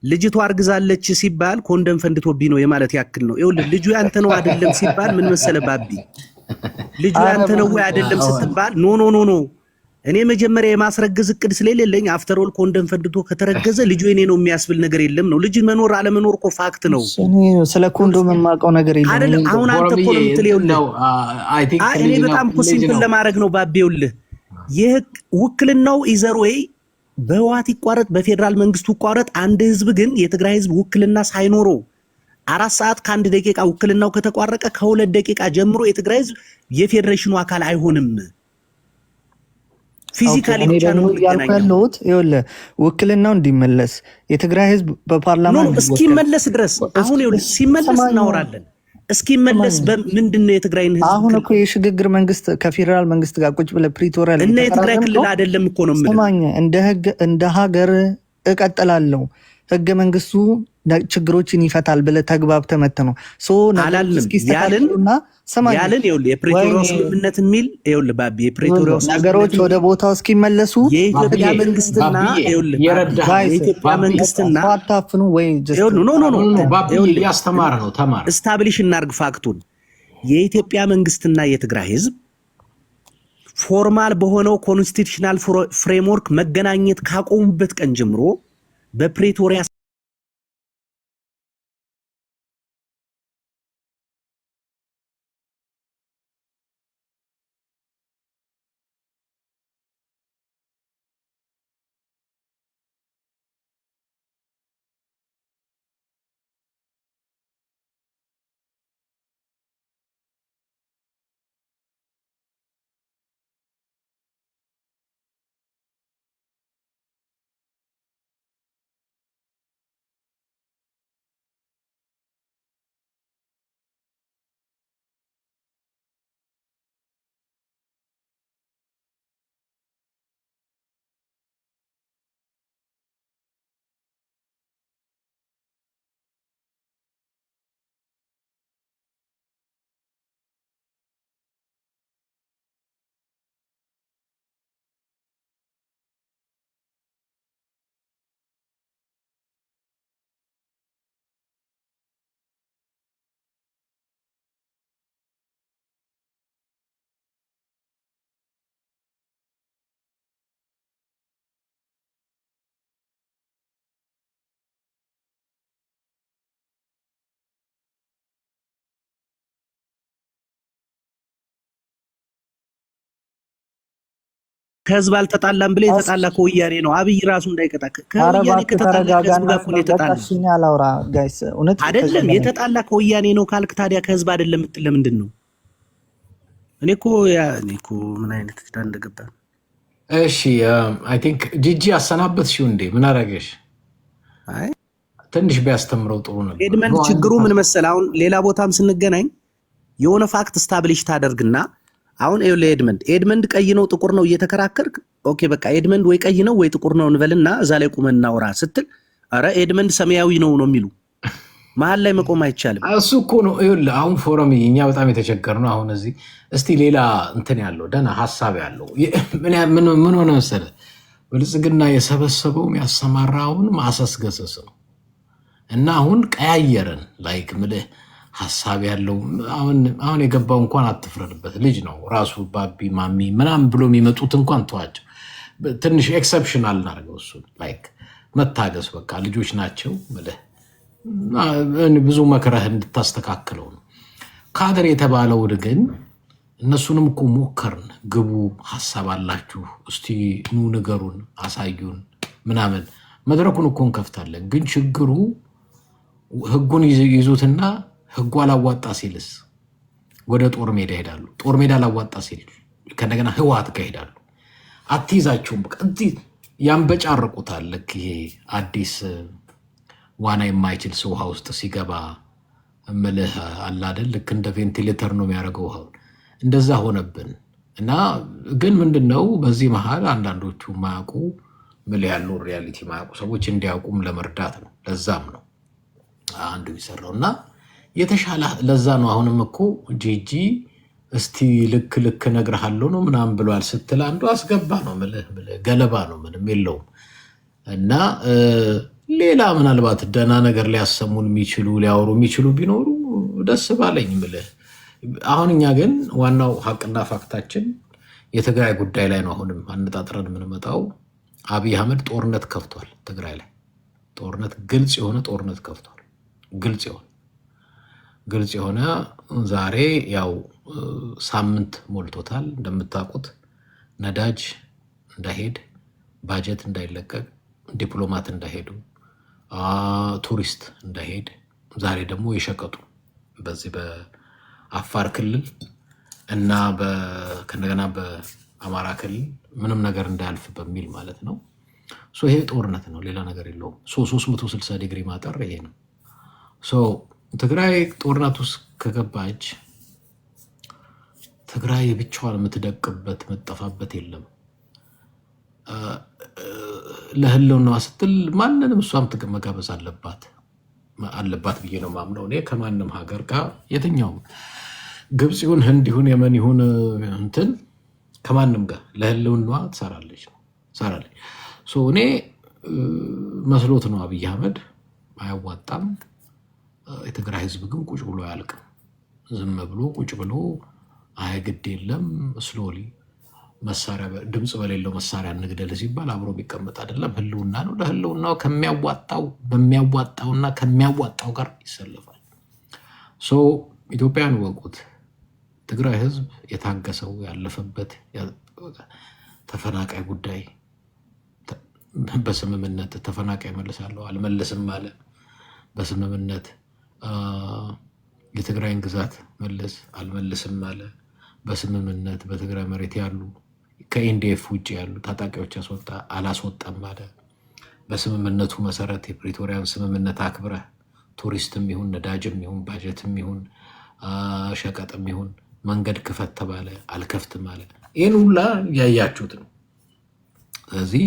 ልጅቷ አርግዛለች ሲባል ኮንደም ፈንድቶብኝ ነው የማለት ያክል ነው። ይኸውልህ ልጁ ያንተ ነው አይደለም ሲባል ምን መሰለህ ባቢ፣ ልጁ ያንተ ነው ወይ አይደለም ስትባል ኖ እኔ መጀመሪያ የማስረገዝ እቅድ ስለሌለኝ አፍተር ኦል ኮንደም ፈንድቶ ከተረገዘ ልጁ የኔ ነው የሚያስብል ነገር የለም ነው። ልጅ መኖር አለመኖር እኮ ፋክት ነው። ስለ ኮንዶም የማውቀው ነገር የለም አይደለም። አሁን አንተ እኮ ነው የምትለው። እኔ በጣም እኮ ሲምፕል ለማድረግ ነው ባቤውልህ። ይህ ውክልናው ኢዘር ወይ በህወሓት ይቋረጥ በፌዴራል መንግስቱ ይቋረጥ፣ አንድ ህዝብ ግን የትግራይ ህዝብ ውክልና ሳይኖረው 4 ሰዓት ከ1 ደቂቃ ውክልናው ከተቋረጠ ከ2 ደቂቃ ጀምሮ የትግራይ ህዝብ የፌዴሬሽኑ አካል አይሆንም። ፊዚካሊ ብቻ ነው ያልኩት። ይኸውልህ ውክልናው እንዲመለስ የትግራይ ህዝብ በፓርላማ እስኪመለስ ድረስ አሁን ይኸውልህ ሲመለስ እናወራለን። እስኪመለስ ምንድነው የትግራይን ህዝብ አሁን እኮ የሽግግር መንግስት ከፌዴራል መንግስት ጋር ቁጭ ብለህ ፕሪቶሪያ እና የትግራይ ክልል አይደለም እኮ ነው የምልህ። እንደ ሀገር እቀጥላለሁ ህገ መንግስቱ ችግሮችን ይፈታል ብለህ ተግባብተህ መጥተህ ነው ያልን ይኸውልህ የፕሪቶሪያው ስምምነት የሚል ይኸውልህ ባቢ የፕሪቶሪያው ነገሮች ወደ ቦታው እስኪመለሱ የኢትዮጵያ መንግስትና ይኸውልህ የኢትዮጵያ መንግስትና አታፍኑ ወይ ባቢ ያስተማረ ነው ተማር እስታብሊሽ እናርግ ፋክቱን። የኢትዮጵያ መንግስትና የትግራይ ህዝብ ፎርማል በሆነው ኮንስቲቱሽናል ፍሬምወርክ መገናኘት ካቆሙበት ቀን ጀምሮ በፕሪቶሪያ ከህዝብ አልተጣላም ብለ የተጣላ ከወያኔ ነው። አብይ ራሱ እንዳይቀጣ ከወያኔ ከተጣላ ከህዝብ ጋር ነው የተጣላ አይደለም። የተጣላ ከወያኔ ነው ካልክ ታዲያ ከህዝብ አይደለም የምትል ለምንድን ነው? እኔ እኮ ምን አይነት ትዳ እንደገባ እሺ። አይ ቲንክ ጂጂ አሰናበትሽው እንዴ? ምን አደረገሽ? አይ ትንሽ ቢያስተምረው ጥሩ ነበር። ኤድመንድ ችግሩ ምን መሰል፣ አሁን ሌላ ቦታም ስንገናኝ የሆነ ፋክት ስታብሊሽ ታደርግና አሁን ኤድመንድ ቀይ ነው ጥቁር ነው እየተከራከርክ ኦኬ በቃ ኤድመንድ ወይ ቀይ ነው ወይ ጥቁር ነው እንበልና እዛ ላይ ቁመን እናውራ ስትል አረ ኤድመንድ ሰማያዊ ነው የሚሉ መሀል ላይ መቆም አይቻልም። እሱ እኮ ነው ይኸውልህ። አሁን ፎረም እኛ በጣም የተቸገርነው አሁን እዚህ እስቲ ሌላ እንትን ያለው ደህና ሀሳብ ያለው ምን ሆነ መሰለህ፣ ብልጽግና የሰበሰበውም ያሰማራውን ማሰስገሰስ ነው እና አሁን ቀያየረን ላይክ ምልህ ሀሳብ ያለው አሁን የገባው እንኳን አትፍረድበት። ልጅ ነው ራሱ ባቢ ማሚ ምናምን ብሎ የሚመጡት እንኳን ተዋቸው። ትንሽ ኤክሰፕሽናል እናደርገው። እሱ ላይክ መታገስ በቃ ልጆች ናቸው ምልህ ብዙ መከረህ እንድታስተካክለው ነው። ካድር የተባለውን ግን እነሱንም እኮ ሞከርን። ግቡ ሀሳብ አላችሁ እስቲ ኑ ንገሩን፣ አሳዩን ምናምን መድረኩን እኮ እንከፍታለን። ግን ችግሩ ህጉን ይዙትና ህጉ አላዋጣ ሲልስ ወደ ጦር ሜዳ ይሄዳሉ። ጦር ሜዳ አላዋጣ ሲል ከእንደገና ህወሓት ጋር ይሄዳሉ። አትይዛቸውም። በቃ ያንበጫርቁታል። ልክ ይሄ አዲስ ዋና የማይችል ሰው ውሃ ውስጥ ሲገባ እምልህ አለ አይደል? ልክ እንደ ቬንቲሌተር ነው የሚያደርገው ውሃውን። እንደዛ ሆነብን እና ግን ምንድነው በዚህ መሀል አንዳንዶቹ ማያውቁ ምል ያሉ ሪያሊቲ ማያውቁ ሰዎች እንዲያውቁም ለመርዳት ነው። ለዛም ነው አንዱ የሚሰራው እና የተሻለ ለዛ ነው። አሁንም እኮ ጂጂ እስቲ ልክ እነግርሃለሁ ነው ምናምን ብሏል ስትል አንዱ አስገባ ነው ምልህ ገለባ ነው ምንም የለውም። እና ሌላ ምናልባት ደህና ነገር ሊያሰሙን የሚችሉ ሊያወሩ የሚችሉ ቢኖሩ ደስ ባለኝ ምልህ። አሁን እኛ ግን ዋናው ሀቅና ፋክታችን የትግራይ ጉዳይ ላይ ነው አሁንም አነጣጥረን የምንመጣው። አብይ አህመድ ጦርነት ከፍቷል ትግራይ ላይ ጦርነት፣ ግልጽ የሆነ ጦርነት ከፍቷል። ግልጽ የሆነ ዛሬ ያው ሳምንት ሞልቶታል እንደምታውቁት። ነዳጅ እንዳይሄድ፣ ባጀት እንዳይለቀቅ፣ ዲፕሎማት እንዳይሄዱ፣ ቱሪስት እንዳይሄድ፣ ዛሬ ደግሞ የሸቀጡ በዚህ በአፋር ክልል እና ከእንደገና በአማራ ክልል ምንም ነገር እንዳያልፍ በሚል ማለት ነው። ይሄ ጦርነት ነው፣ ሌላ ነገር የለውም። 360 ዲግሪ ማጠር ይሄ ነው። ትግራይ ጦርነት ውስጥ ከገባች ትግራይ ብቻዋን የምትደቅበት የምትጠፋበት የለም። ለህልውናዋ ስትል ማንንም እሷም መጋበዝ አለባት ብዬ ነው ማምነው እኔ። ከማንም ሀገር ጋር የትኛውም ግብፅ ይሁን ህንድ ይሁን የመን ይሁን እንትን ከማንም ጋር ለህልውናዋ ትሰራለች። እኔ መስሎት ነው አብይ አህመድ አያዋጣም። የትግራይ ህዝብ ግን ቁጭ ብሎ አያልቅም። ዝም ብሎ ቁጭ ብሎ አይ ግድ የለም ስሎሊ መሳሪያ ድምፅ በሌለው መሳሪያ እንግደል ሲባል አብሮ የሚቀመጥ አይደለም። ህልውና ነው። ለህልውናው በሚያዋጣውና ከሚያዋጣው ጋር ይሰለፋል። ኢትዮጵያን ወቁት። ትግራይ ህዝብ የታገሰው ያለፈበት ተፈናቃይ ጉዳይ በስምምነት ተፈናቃይ መልሳለሁ አልመልስም አለ። በስምምነት የትግራይን ግዛት መልስ አልመልስም አለ። በስምምነት በትግራይ መሬት ያሉ ከኤንዲኤፍ ውጭ ያሉ ታጣቂዎች አላስወጣም አለ። በስምምነቱ መሰረት የፕሪቶሪያን ስምምነት አክብረህ ቱሪስትም ይሁን ነዳጅም ይሁን ባጀትም ይሁን ሸቀጥም ይሁን መንገድ ክፈት ተባለ፣ አልከፍትም አለ። ይህን ሁላ ያያችሁት ነው። ስለዚህ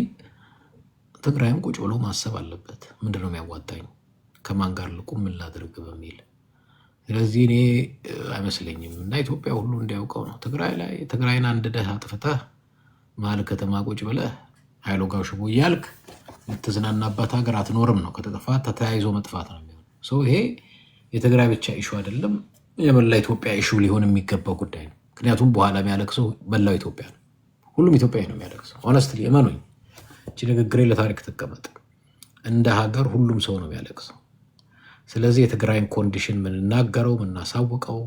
ትግራይም ቁጭ ብሎ ማሰብ አለበት። ምንድነው የሚያዋጣኝ፣ ከማን ጋር ልቁም፣ ምን ላድርግ በሚል። ስለዚህ እኔ አይመስለኝም እና ኢትዮጵያ ሁሉ እንዲያውቀው ነው። ትግራይን አንድደህ አጥፍተህ መሀል ከተማ ቁጭ ብለህ ኃይሎ ጋር ሽቦ እያልክ የምትዝናናባት ሀገር አትኖርም ነው። ከተጠፋት ተተያይዞ መጥፋት ነው የሚሆነው። ይሄ የትግራይ ብቻ ኢሹ አይደለም፣ የመላ ኢትዮጵያ ኢሹ ሊሆን የሚገባው ጉዳይ ነው። ምክንያቱም በኋላ የሚያለቅሰው መላው ኢትዮጵያ ነው። ሁሉም ኢትዮጵያዊ ነው የሚያለቅሰው። ሆነስትሊ እመኑኝ፣ እቺ ንግግሬ ለታሪክ ትቀመጥ። እንደ ሀገር ሁሉም ሰው ነው የሚያለቅሰው። ስለዚህ የትግራይን ኮንዲሽን የምንናገረው የምናሳውቀው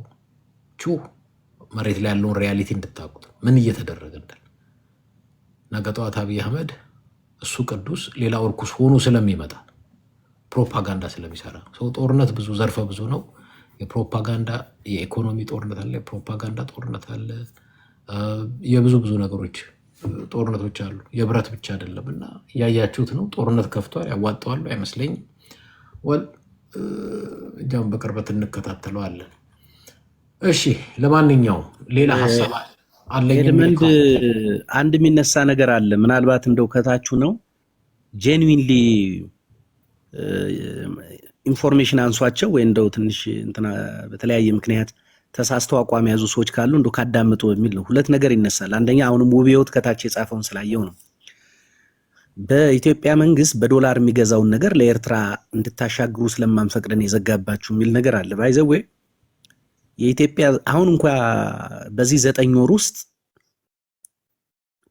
መሬት ላይ ያለውን ሪያሊቲ እንድታውቁት ምን እየተደረገ እንዳለ። ነገ ጠዋት አብይ አህመድ እሱ ቅዱስ ሌላው እርኩስ ሆኖ ስለሚመጣ ፕሮፓጋንዳ ስለሚሰራ ጦርነት ብዙ ዘርፈ ብዙ ነው። የፕሮፓጋንዳ የኢኮኖሚ ጦርነት አለ፣ የፕሮፓጋንዳ ጦርነት አለ፣ የብዙ ነገሮች ጦርነቶች አሉ። የብረት ብቻ አይደለም እና እያያችሁት ነው። ጦርነት ከፍቷል። ያዋጣዋሉ አይመስለኝም። እጃም በቅርበት እንከታተለዋለን። እሺ፣ ለማንኛውም ሌላ ሀሳብ አለኝ። አንድ የሚነሳ ነገር አለ። ምናልባት እንደው ከታችሁ ነው ጄንዊንሊ ኢንፎርሜሽን አንሷቸው ወይ እንደው ትንሽ እንትና በተለያየ ምክንያት ተሳስተው አቋም የያዙ ሰዎች ካሉ እንደው ካዳምጡ በሚል ነው። ሁለት ነገር ይነሳል። አንደኛ አሁንም ውብዮት ከታች የጻፈውን ስላየው ነው። በኢትዮጵያ መንግስት በዶላር የሚገዛውን ነገር ለኤርትራ እንድታሻግሩ ስለማንፈቅደን የዘጋባችሁ የሚል ነገር አለ። ባይዘዌ የኢትዮጵያ አሁን እንኳ በዚህ 9 ወር ውስጥ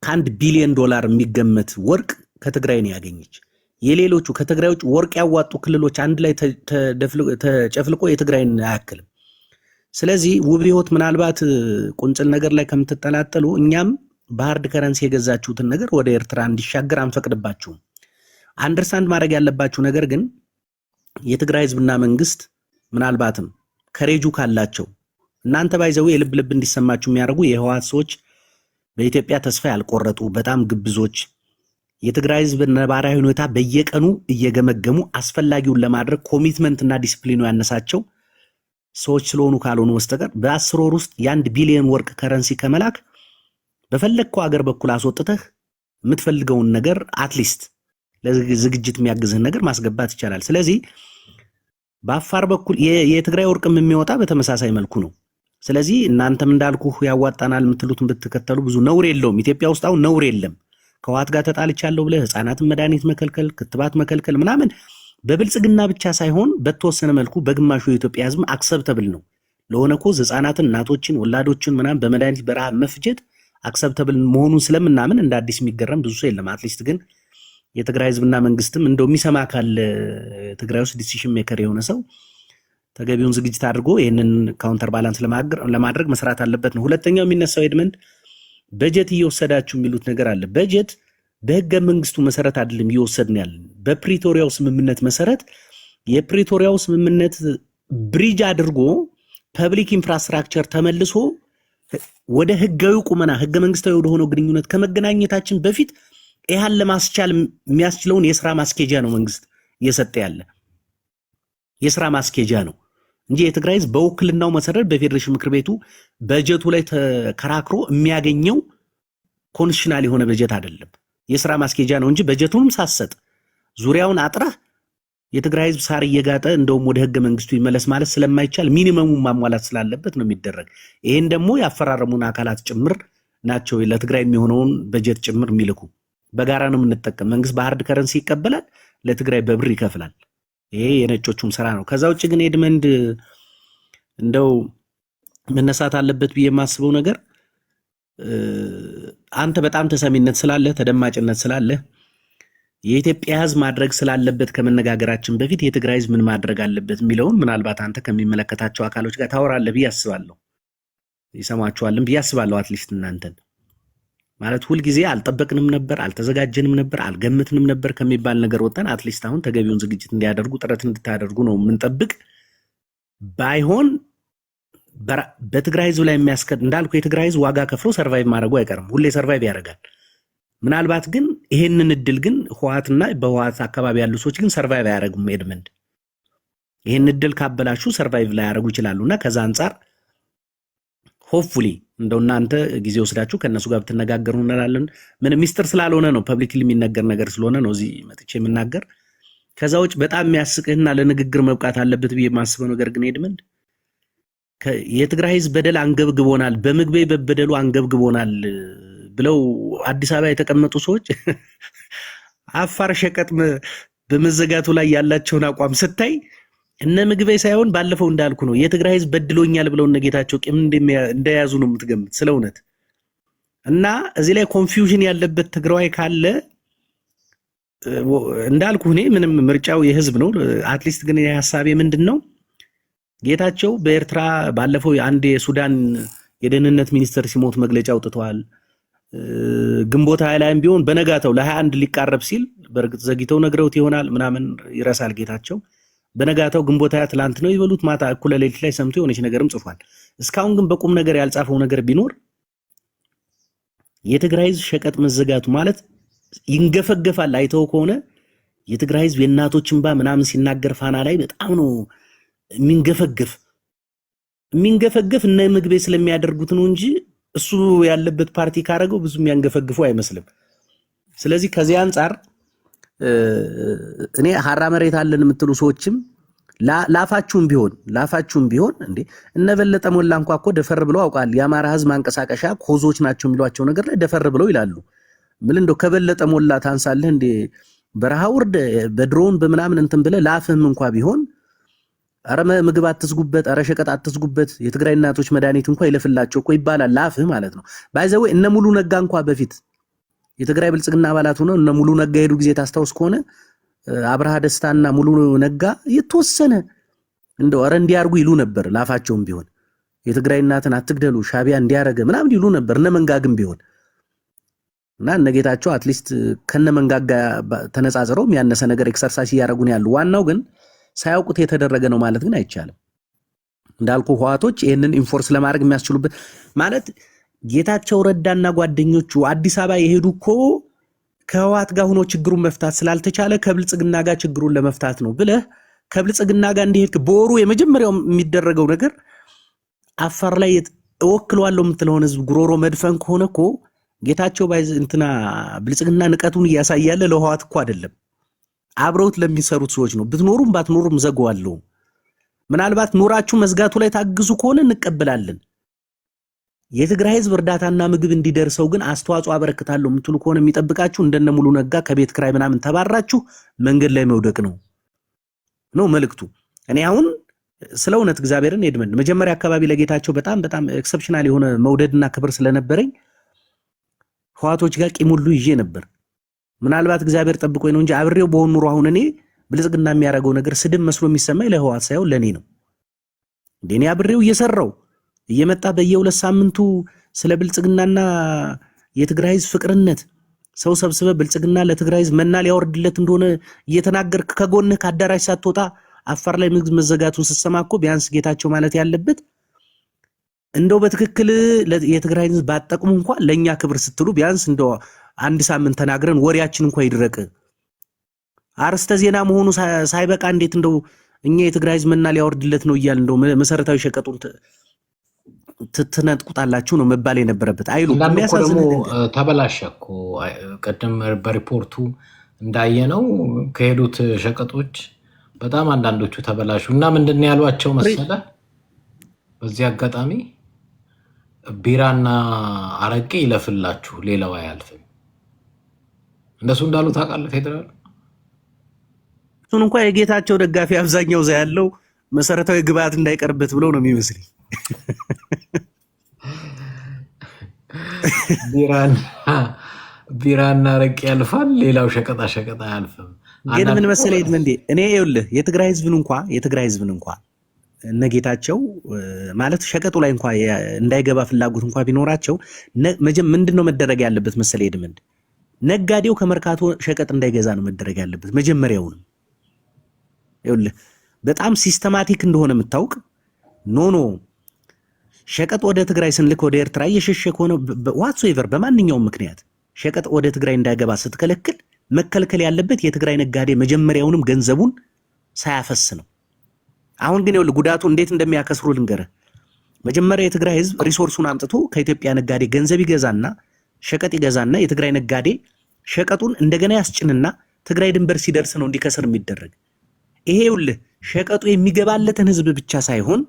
ከ1 ቢሊዮን ዶላር የሚገመት ወርቅ ከትግራይ ነው ያገኘች። የሌሎቹ ከትግራይ ውጭ ወርቅ ያዋጡ ክልሎች አንድ ላይ ተጨፍልቆ የትግራይን አያክልም። ስለዚህ ውብዮት ምናልባት ቁንጽል ነገር ላይ ከምትጠላጠሉ እኛም በሃርድ ከረንሲ የገዛችሁትን ነገር ወደ ኤርትራ እንዲሻገር አንፈቅድባችሁም። አንደርስታንድ ማድረግ ያለባችሁ ነገር ግን የትግራይ ህዝብና መንግስት ምናልባትም ከሬጁ ካላቸው እናንተ ባይዘው የልብ ልብ እንዲሰማችሁ የሚያደርጉ የህወሓት ሰዎች በኢትዮጵያ ተስፋ ያልቆረጡ በጣም ግብዞች የትግራይ ህዝብ ነባራዊ ሁኔታ በየቀኑ እየገመገሙ አስፈላጊውን ለማድረግ ኮሚትመንት እና ዲስፕሊኑ ያነሳቸው ሰዎች ስለሆኑ ካልሆኑ በስተቀር በ10 ወር ውስጥ የ1 ቢሊዮን ወርቅ ከረንሲ ከመላክ በፈለግከው ሀገር በኩል አስወጥተህ የምትፈልገውን ነገር አትሊስት ለዝግጅት የሚያግዝህን ነገር ማስገባት ይቻላል። ስለዚህ በአፋር በኩል የትግራይ ወርቅም የሚወጣ በተመሳሳይ መልኩ ነው። ስለዚህ እናንተም እንዳልኩህ ያዋጣናል የምትሉትን ብትከተሉ ብዙ ነውር የለውም። ኢትዮጵያ ውስጥ አሁን ነውር የለም። ከህወሓት ጋር ተጣልቻለሁ ብለህ ህፃናትን መድኃኒት መከልከል፣ ክትባት መከልከል ምናምን በብልጽግና ብቻ ሳይሆን በተወሰነ መልኩ በግማሹ የኢትዮጵያ ህዝብ አክሰፕተብል ነው። ለሆነ ኮዝ ህፃናትን፣ እናቶችን፣ ወላዶችን ምናምን በመድኃኒት በረሃብ መፍጀት አክሰፕተብል መሆኑን ስለምናምን እንደ አዲስ የሚገረም ብዙ ሰው የለም። አትሊስት ግን የትግራይ ህዝብና መንግስትም እንደው የሚሰማ ካለ ትግራይ ውስጥ ዲሲሽን ሜከር የሆነ ሰው ተገቢውን ዝግጅት አድርጎ ይህንን ካውንተር ባላንስ ለማድረግ መስራት አለበት ነው። ሁለተኛው የሚነሳው ኤድመንድ በጀት እየወሰዳችሁ የሚሉት ነገር አለ። በጀት በህገ መንግስቱ መሰረት አይደለም እየወሰድን ያለን፣ በፕሪቶሪያው ስምምነት መሰረት የፕሪቶሪያው ስምምነት ብሪጅ አድርጎ ፐብሊክ ኢንፍራስትራክቸር ተመልሶ ወደ ህጋዊ ቁመና ህገ መንግስታዊ ወደሆነው ግንኙነት ከመገናኘታችን በፊት ይህን ለማስቻል የሚያስችለውን የስራ ማስኬጃ ነው መንግስት እየሰጠ ያለ የስራ ማስኬጃ ነው እንጂ የትግራይ ህዝብ በውክልናው መሰረት በፌዴሬሽን ምክር ቤቱ በጀቱ ላይ ተከራክሮ የሚያገኘው ኮንዲሽናል የሆነ በጀት አይደለም። የስራ ማስኬጃ ነው እንጂ በጀቱንም ሳሰጥ ዙሪያውን አጥረህ የትግራይ ህዝብ ሳር እየጋጠ እንደውም ወደ ህገ መንግስቱ ይመለስ ማለት ስለማይቻል ሚኒመሙን ማሟላት ስላለበት ነው የሚደረግ። ይሄን ደግሞ ያፈራረሙን አካላት ጭምር ናቸው ለትግራይ የሚሆነውን በጀት ጭምር የሚልኩ። በጋራ ነው የምንጠቀም። መንግስት በሃርድ ከረንሲ ይቀበላል፣ ለትግራይ በብር ይከፍላል። ይሄ የነጮቹም ስራ ነው። ከዛ ውጭ ግን ኤድመንድ እንደው መነሳት አለበት ብዬ የማስበው ነገር አንተ በጣም ተሰሚነት ስላለ ተደማጭነት ስላለ የኢትዮጵያ ህዝብ ማድረግ ስላለበት ከመነጋገራችን በፊት የትግራይ ህዝብ ምን ማድረግ አለበት የሚለውን ምናልባት አንተ ከሚመለከታቸው አካሎች ጋር ታወራለህ ብዬ አስባለሁ። ይሰማችኋልም ብዬ አስባለሁ። አትሊስት እናንተን ማለት ሁልጊዜ አልጠበቅንም ነበር፣ አልተዘጋጀንም ነበር፣ አልገምትንም ነበር ከሚባል ነገር ወጥተን አትሊስት አሁን ተገቢውን ዝግጅት እንዲያደርጉ ጥረት እንድታደርጉ ነው የምንጠብቅ። ባይሆን በትግራይ ህዝብ ላይ የሚያስከድ እንዳልኩ የትግራይ ህዝብ ዋጋ ከፍሎ ሰርቫይቭ ማድረጉ አይቀርም። ሁሌ ሰርቫይቭ ያደርጋል። ምናልባት ግን ይሄንን እድል ግን ህወሓትና በህወሓት አካባቢ ያሉ ሰዎች ግን ሰርቫይቭ አያደርጉም። ኤድመንድ ይሄን እድል ካበላሹ ሰርቫይቭ ላይ ያደርጉ ይችላሉና ከዛ አንጻር ሆፕፉሊ እንደው እናንተ ጊዜ ወስዳችሁ ከነሱ ጋር ብትነጋገሩ እንላለን። ምን ሚስጥር ስላልሆነ ነው፣ ፐብሊክሊ የሚነገር ነገር ስለሆነ ነው እዚህ መጥቼ የምናገር። ከዛ ውጭ በጣም የሚያስቅህና ለንግግር መብቃት አለበት ብዬ የማስበው ነገር ግን ኤድመንድ የትግራይ ህዝብ በደል አንገብግቦናል፣ በምግቤ በበደሉ አንገብግቦናል ብለው አዲስ አበባ የተቀመጡ ሰዎች አፋር ሸቀጥ በመዘጋቱ ላይ ያላቸውን አቋም ስታይ እነ ምግቤ ሳይሆን ባለፈው እንዳልኩ ነው የትግራይ ህዝብ በድሎኛል ብለው እነ ጌታቸው ቂም እንደያዙ ነው የምትገምት ስለ እውነት። እና እዚህ ላይ ኮንፊውዥን ያለበት ትግራይ ካለ እንዳልኩ እኔ ምንም ምርጫው የህዝብ ነው። አትሊስት ግን የሐሳቤ ምንድነው ጌታቸው በኤርትራ ባለፈው አንድ የሱዳን የደህንነት ሚኒስትር ሲሞት መግለጫ አውጥተዋል። ግንቦት ላይም ቢሆን በነጋታው ለ21 ሊቃረብ ሲል በእርግጥ ዘግይተው ነግረውት ይሆናል ምናምን ይረሳል ጌታቸው። በነጋታው ግንቦት ትላንት ነው ይበሉት ማታ እኩለ ሌሊት ላይ ሰምቶ የሆነች ነገርም ጽፏል። እስካሁን ግን በቁም ነገር ያልጻፈው ነገር ቢኖር የትግራይ ህዝብ ሸቀጥ መዘጋቱ ማለት ይንገፈገፋል። አይተው ከሆነ የትግራይ ህዝብ የእናቶች እንባ ምናምን ሲናገር ፋና ላይ በጣም ነው የሚንገፈገፍ እነ ምግቤ ስለሚያደርጉት ነው እንጂ እሱ ያለበት ፓርቲ ካረገው ብዙ የሚያንገፈግፈው አይመስልም። ስለዚህ ከዚህ አንጻር እኔ ሀራ መሬት አለን የምትሉ ሰዎችም ላፋችሁም ቢሆን እንዴ እነበለጠ ሞላ እንኳን እኮ ደፈር ብለው አውቃል። የአማራ ህዝብ ማንቀሳቀሻ ኮዞች ናቸው የሚሏቸው ነገር ላይ ደፈር ብለው ይላሉ። ምን እንደው ከበለጠ ሞላ ታንሳለህ እንዴ? በረሃ ውርድ በድሮን በምናምን እንትን ብለህ ላፍህም እንኳን ቢሆን አረ ምግብ አትስጉበት፣ አረ ሸቀጥ አትስጉበት፣ የትግራይ እናቶች መድኃኒት እንኳን ይለፍላቸው እኮ ይባላል። ላፍህ ማለት ነው። ባይዘው እነ ሙሉ ነጋ እንኳን በፊት የትግራይ ብልጽግና አባላት ሆነው እነ ሙሉ ነጋ ሄዱ ጊዜ ታስታውስ ከሆነ አብርሃ ደስታና ሙሉ ነጋ የተወሰነ እንደው አረ እንዲያርጉ ይሉ ነበር። ላፋቸውም ቢሆን የትግራይ እናትን አትግደሉ ሻቢያ እንዲያረገ ምናምን ይሉ ነበር። እነ መንጋግም ቢሆን እና እነ ጌታቸው አትሊስት ከነ መንጋጋ ተነጻጽረው ያነሰ ነገር ኤክሰርሳይዝ እያደረጉ ነው ያሉ። ዋናው ግን ሳያውቁት የተደረገ ነው ማለት ግን አይቻልም። እንዳልኩ ህዋቶች ይህንን ኢንፎርስ ለማድረግ የሚያስችሉበት ማለት ጌታቸው ረዳና ጓደኞቹ አዲስ አበባ የሄዱ እኮ ከህዋት ጋር ሆኖ ችግሩን መፍታት ስላልተቻለ ከብልጽግና ጋር ችግሩን ለመፍታት ነው ብለህ ከብልጽግና ጋር እንዲሄድ በወሩ የመጀመሪያው የሚደረገው ነገር አፋር ላይ እወክለዋለሁ የምትለውን ህዝብ ጉሮሮ መድፈን ከሆነ እኮ ጌታቸው ባይዝ እንትና ብልጽግና ንቀቱን እያሳያለ ለህዋት እኮ አይደለም አብረውት ለሚሰሩት ሰዎች ነው። ብትኖሩም ባትኖሩም ዘጓዋለሁ። ምናልባት ኑራችሁ መዝጋቱ ላይ ታግዙ ከሆነ እንቀበላለን። የትግራይ ህዝብ እርዳታና ምግብ እንዲደርሰው ግን አስተዋጽኦ አበረክታለሁ የምትሉ ከሆነ የሚጠብቃችሁ እንደነ ሙሉ ነጋ ከቤት ክራይ ምናምን ተባራችሁ መንገድ ላይ መውደቅ ነው መልእክቱ። እኔ አሁን ስለ እውነት እግዚአብሔርን ኤድመንድ መጀመሪያ አካባቢ ለጌታቸው በጣም ኤክሰፕሽናል የሆነ መውደድና ክብር ስለነበረኝ ህዋቶች ጋር ቂም ሁሉ ይዤ ነበር። ምናልባት እግዚአብሔር ጠብቆኝ ነው እንጂ አብሬው በሆን ኑሮ አሁን እኔ ብልጽግና የሚያደርገው ነገር ስድብ መስሎ የሚሰማኝ ለህዋት ሳይሆን ለእኔ ነው። እኔ አብሬው እየሰራው እየመጣ በየ2 ሳምንቱ ስለ ብልጽግናና የትግራይ ህዝብ ፍቅርነት ሰው ሰብስበ ብልጽግና ለትግራይ ህዝብ መና ሊያወርድለት እንደሆነ እየተናገርክ ከጎንህ ከአዳራሽ ሳትወጣ አፋር ላይ ምግብ መዘጋቱን ስትሰማ እኮ ቢያንስ ጌታቸው ማለት ያለበት እንደው በትክክል የትግራይ ህዝብ ባጠቅሙ እንኳን ለኛ ክብር ስትሉ ቢያንስ እንደው 1 ሳምንት ተናግረን ወሬያችን እንኳን ይድረቅ። አርስተ ዜና መሆኑ ሳይበቃ እንዴት እንደው እኛ የትግራይ ህዝብ መና ሊያወርድለት ነው እያል እንደው መሰረታዊ ሸቀጡን ትነጥቁታላችሁ ነው መባል የነበረበት። አይሉ የሚያሳዝን ተበላሸ እኮ ቀደም በሪፖርቱ እንዳየነው ከሄዱት ሸቀጦች በጣም አንዳንዶቹ ተበላሹ እና ምንድን ያሏቸው መሰለ በዚህ አጋጣሚ ቢራና አረቄ ይለፍላችሁ ሌላው አያልፍም። እንደሱ እንዳሉ ታውቃለህ። ፌደራል እሱን እንኳን የጌታቸው ደጋፊ አብዛኛው እዛ ያለው መሰረታዊ ግብአት እንዳይቀርበት ብለው ነው የሚመስለኝ። ቢራና አረቄ ያልፋል፣ ሌላው ሸቀጣ ሸቀጣ አያልፍም። ግን ምን መሰለህ ኤድመንዴ፣ እኔ ይኸውልህ የትግራይ ህዝብን እንኳ እነጌታቸው ማለት ሸቀጡ ላይ እንኳ እንዳይገባ ፍላጎት እንኳ ቢኖራቸው ምንድነው መደረግ ያለበት መሰለህ ኤድመንድ? ነጋዴው ከመርካቶ ሸቀጥ እንዳይገዛ ነው መደረግ ያለበት መጀመሪያውንም። ይኸውልህ በጣም ሲስተማቲክ እንደሆነ የምታውቅ ኖ ሸቀጥ ወደ ትግራይ ስንልክ ወደ ኤርትራ እየሸሸ ከሆነ ዋትሶኤቨር በማንኛውም ምክንያት ሸቀጥ ወደ ትግራይ እንዳይገባ ስትከለክል መከልከል ያለበት የትግራይ ነጋዴ መጀመሪያውንም ገንዘቡን ሳያፈስ ነው። አሁን ግን ይኸውልህ ጉዳቱ እንዴት እንደሚያከስሩ ልንገርህ። መጀመሪያ የትግራይ ህዝብ ሪሶርሱን አምጥቶ ከኢትዮጵያ ነጋዴ ገንዘብ ይገዛና ሸቀጥ ይገዛና የትግራይ ነጋዴ ሸቀጡን እንደገና ያስጭንና ትግራይ ድንበር ሲደርስ ነው እንዲከስር የሚደረግ። ይሄ ይኸውልህ ሸቀጡ የሚገባለትን ህዝብ ብቻ ሳይሆን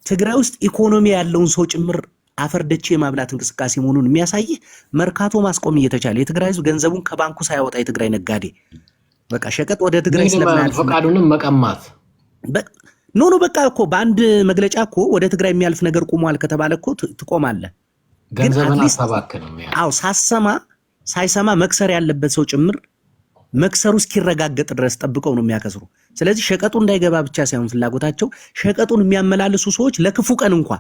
ትግራይ ውስጥ ኢኮኖሚ ያለውን ሰው ጭምር አፈርደቼ የማብላት እንቅስቃሴ መሆኑን የሚያሳይህ መርካቶ ማስቆም እየተቻለ የትግራይ ህዝብ ገንዘቡን ከባንኩ ሳያወጣ የትግራይ ነጋዴ በቃ ሸቀጥ ወደ ትግራይ ስለማያልፍ ፈቃዱንም መቀማት ኖ በቃ እኮ በአንድ መግለጫ እኮ ወደ ትግራይ የሚያልፍ ነገር ቆሟል ከተባለ እኮ ትቆማለህ። ገንዘብን አታባክንም። አዎ ሳይሰማ መክሰር ያለበት ሰው ጭምር መክሰሩ እስኪረጋገጥ ድረስ ጠብቀው ነው የሚያከስሩ። ስለዚህ ሸቀጡ እንዳይገባ ብቻ ሳይሆን ፍላጎታቸው ሸቀጡን የሚያመላልሱ ሰዎች ለክፉ ቀን እንኳ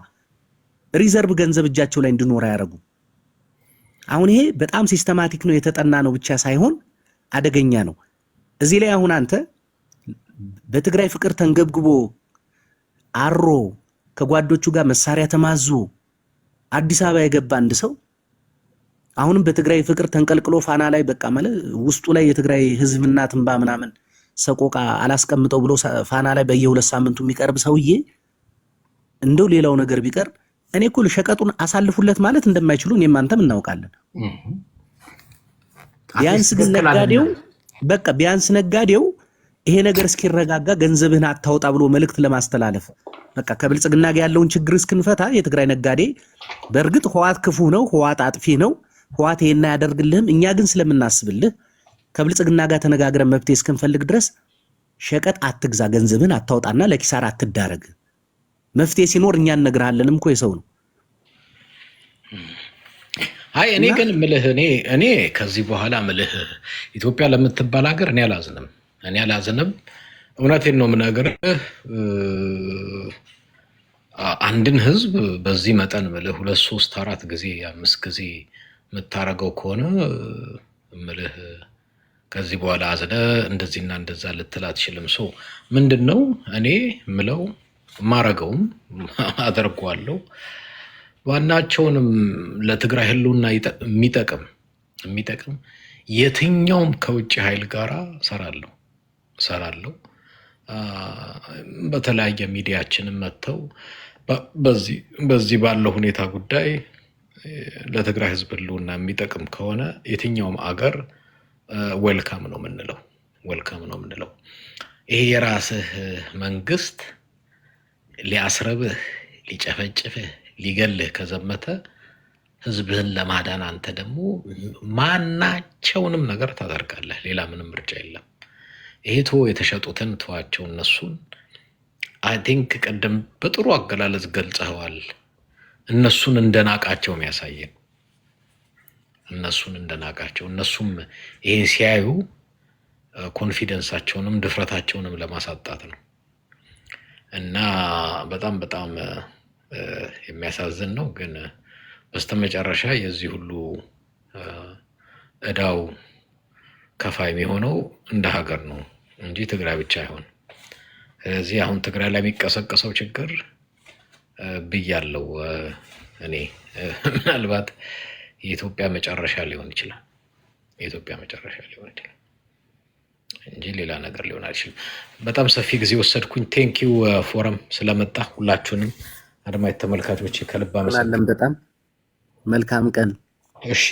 ሪዘርቭ ገንዘብ እጃቸው ላይ እንዲኖር ያደርጉ። አሁን ይሄ በጣም ሲስተማቲክ ነው፣ የተጠና ነው ብቻ ሳይሆን አደገኛ ነው። እዚህ ላይ አሁን አንተ በትግራይ ፍቅር ተንገብግቦ አሮ ከጓዶቹ ጋር መሳሪያ ተማዞ አዲስ አበባ የገባ አንድ ሰው አሁንም በትግራይ ፍቅር ተንቀልቅሎ ፋና ላይ በቃ ማለት ውስጡ ላይ የትግራይ ህዝብና ትንባ ምናምን ሰቆቃ አላስቀምጠው ብሎ ፋና ላይ በየ2 ሳምንቱ የሚቀርብ ሰውዬ እንደው ሌላው ነገር ቢቀር እኔ እኮ ሸቀጡን አሳልፉለት ማለት እንደማይችሉ እኔም አንተም እናውቃለን። ቢያንስ ነጋዴው ይሄ ነገር እስኪረጋጋ ገንዘብህን አታውጣ ብሎ መልእክት ለማስተላለፍ በቃ ከብልጽግና ጋር ያለውን ችግር እስክንፈታ የትግራይ ነጋዴ በእርግጥ ህዋት ክፉ ነው፣ ህዋት አጥፊ ነው፣ ህዋት ይሄን ያደርግልህም፣ እኛ ግን ስለምናስብልህ ከብልጽግና ጋር ተነጋግረን መብቴ እስክንፈልግ ድረስ ሸቀጥ አትግዛ፣ ገንዘብህን አታውጣና ለኪሳራ አትዳረግ። መፍትሄ ሲኖር እኛ እነግርሃለንም እኮ የሰው ነው። አይ እኔ ግን ምልህ እኔ ከዚህ በኋላ ምልህ ኢትዮጵያ ለምትባል ሀገር እኔ አላዝንም። እውነቴን ነው የምነግርህ። አንድን ህዝብ በዚህ መጠን ምልህ 2 3 4 ጊዜ 5 ጊዜ የምታረገው ከሆነ ምልህ ከዚህ በኋላ አዝነ እንደዚህና እንደዛ ልትል አትችልም። ሰው ምንድን ነው እኔ ምለው ማረገውም አደርጓለሁ። ዋናቸውንም ለትግራይ ህልውና የሚጠቅም የትኛውም ከውጭ ኃይል ጋራ ሰራለሁ። በተለያየ ሚዲያችንም መጥተው በዚህ ባለው ሁኔታ ጉዳይ ለትግራይ ህዝብ ህልውና የሚጠቅም ከሆነ የትኛውም አገር ዌልካም ነው የምንለው። ይሄ የራስህ መንግስት ሊያስረብህ፣ ሊጨፈጭፍህ፣ ሊገልህ ከዘመተ ህዝብህን ለማዳን አንተ ደግሞ ማናቸውንም ነገር ታደርጋለህ። ሌላ ምንም ምርጫ የለም። ይሄ የተሸጡትን ተዋቸው። እነሱን አይ ቲንክ ቀደም በጥሩ አገላለጽ ገልጸኸዋል። እነሱን እንደናቃቸው የሚያሳየን እነሱን እንደናቃቸው እነሱም ይሄን ሲያዩ ኮንፊደንሳቸውንም ድፍረታቸውንም ለማሳጣት ነው እና በጣም በጣም የሚያሳዝን ነው። ግን በስተመጨረሻ የዚህ ሁሉ እዳው ከፋይ የሚሆነው እንደ ሀገር ነው እንጂ ትግራይ ብቻ አይሆን። ስለዚህ አሁን ትግራይ ላይ የሚቀሰቀሰው ችግር ብያለው እኔ ምናልባት የኢትዮጵያ መጨረሻ ሊሆን ይችላል እንጂ ሌላ ነገር ሊሆን አይችልም። በጣም ሰፊ ጊዜ ወሰድኩኝ። ቴንኪው ፎረም ስለመጣ ሁላችሁንም አድማጭ ተመልካቾች ከልብ አመሰግናለሁ። በጣም መልካም ቀን። እሺ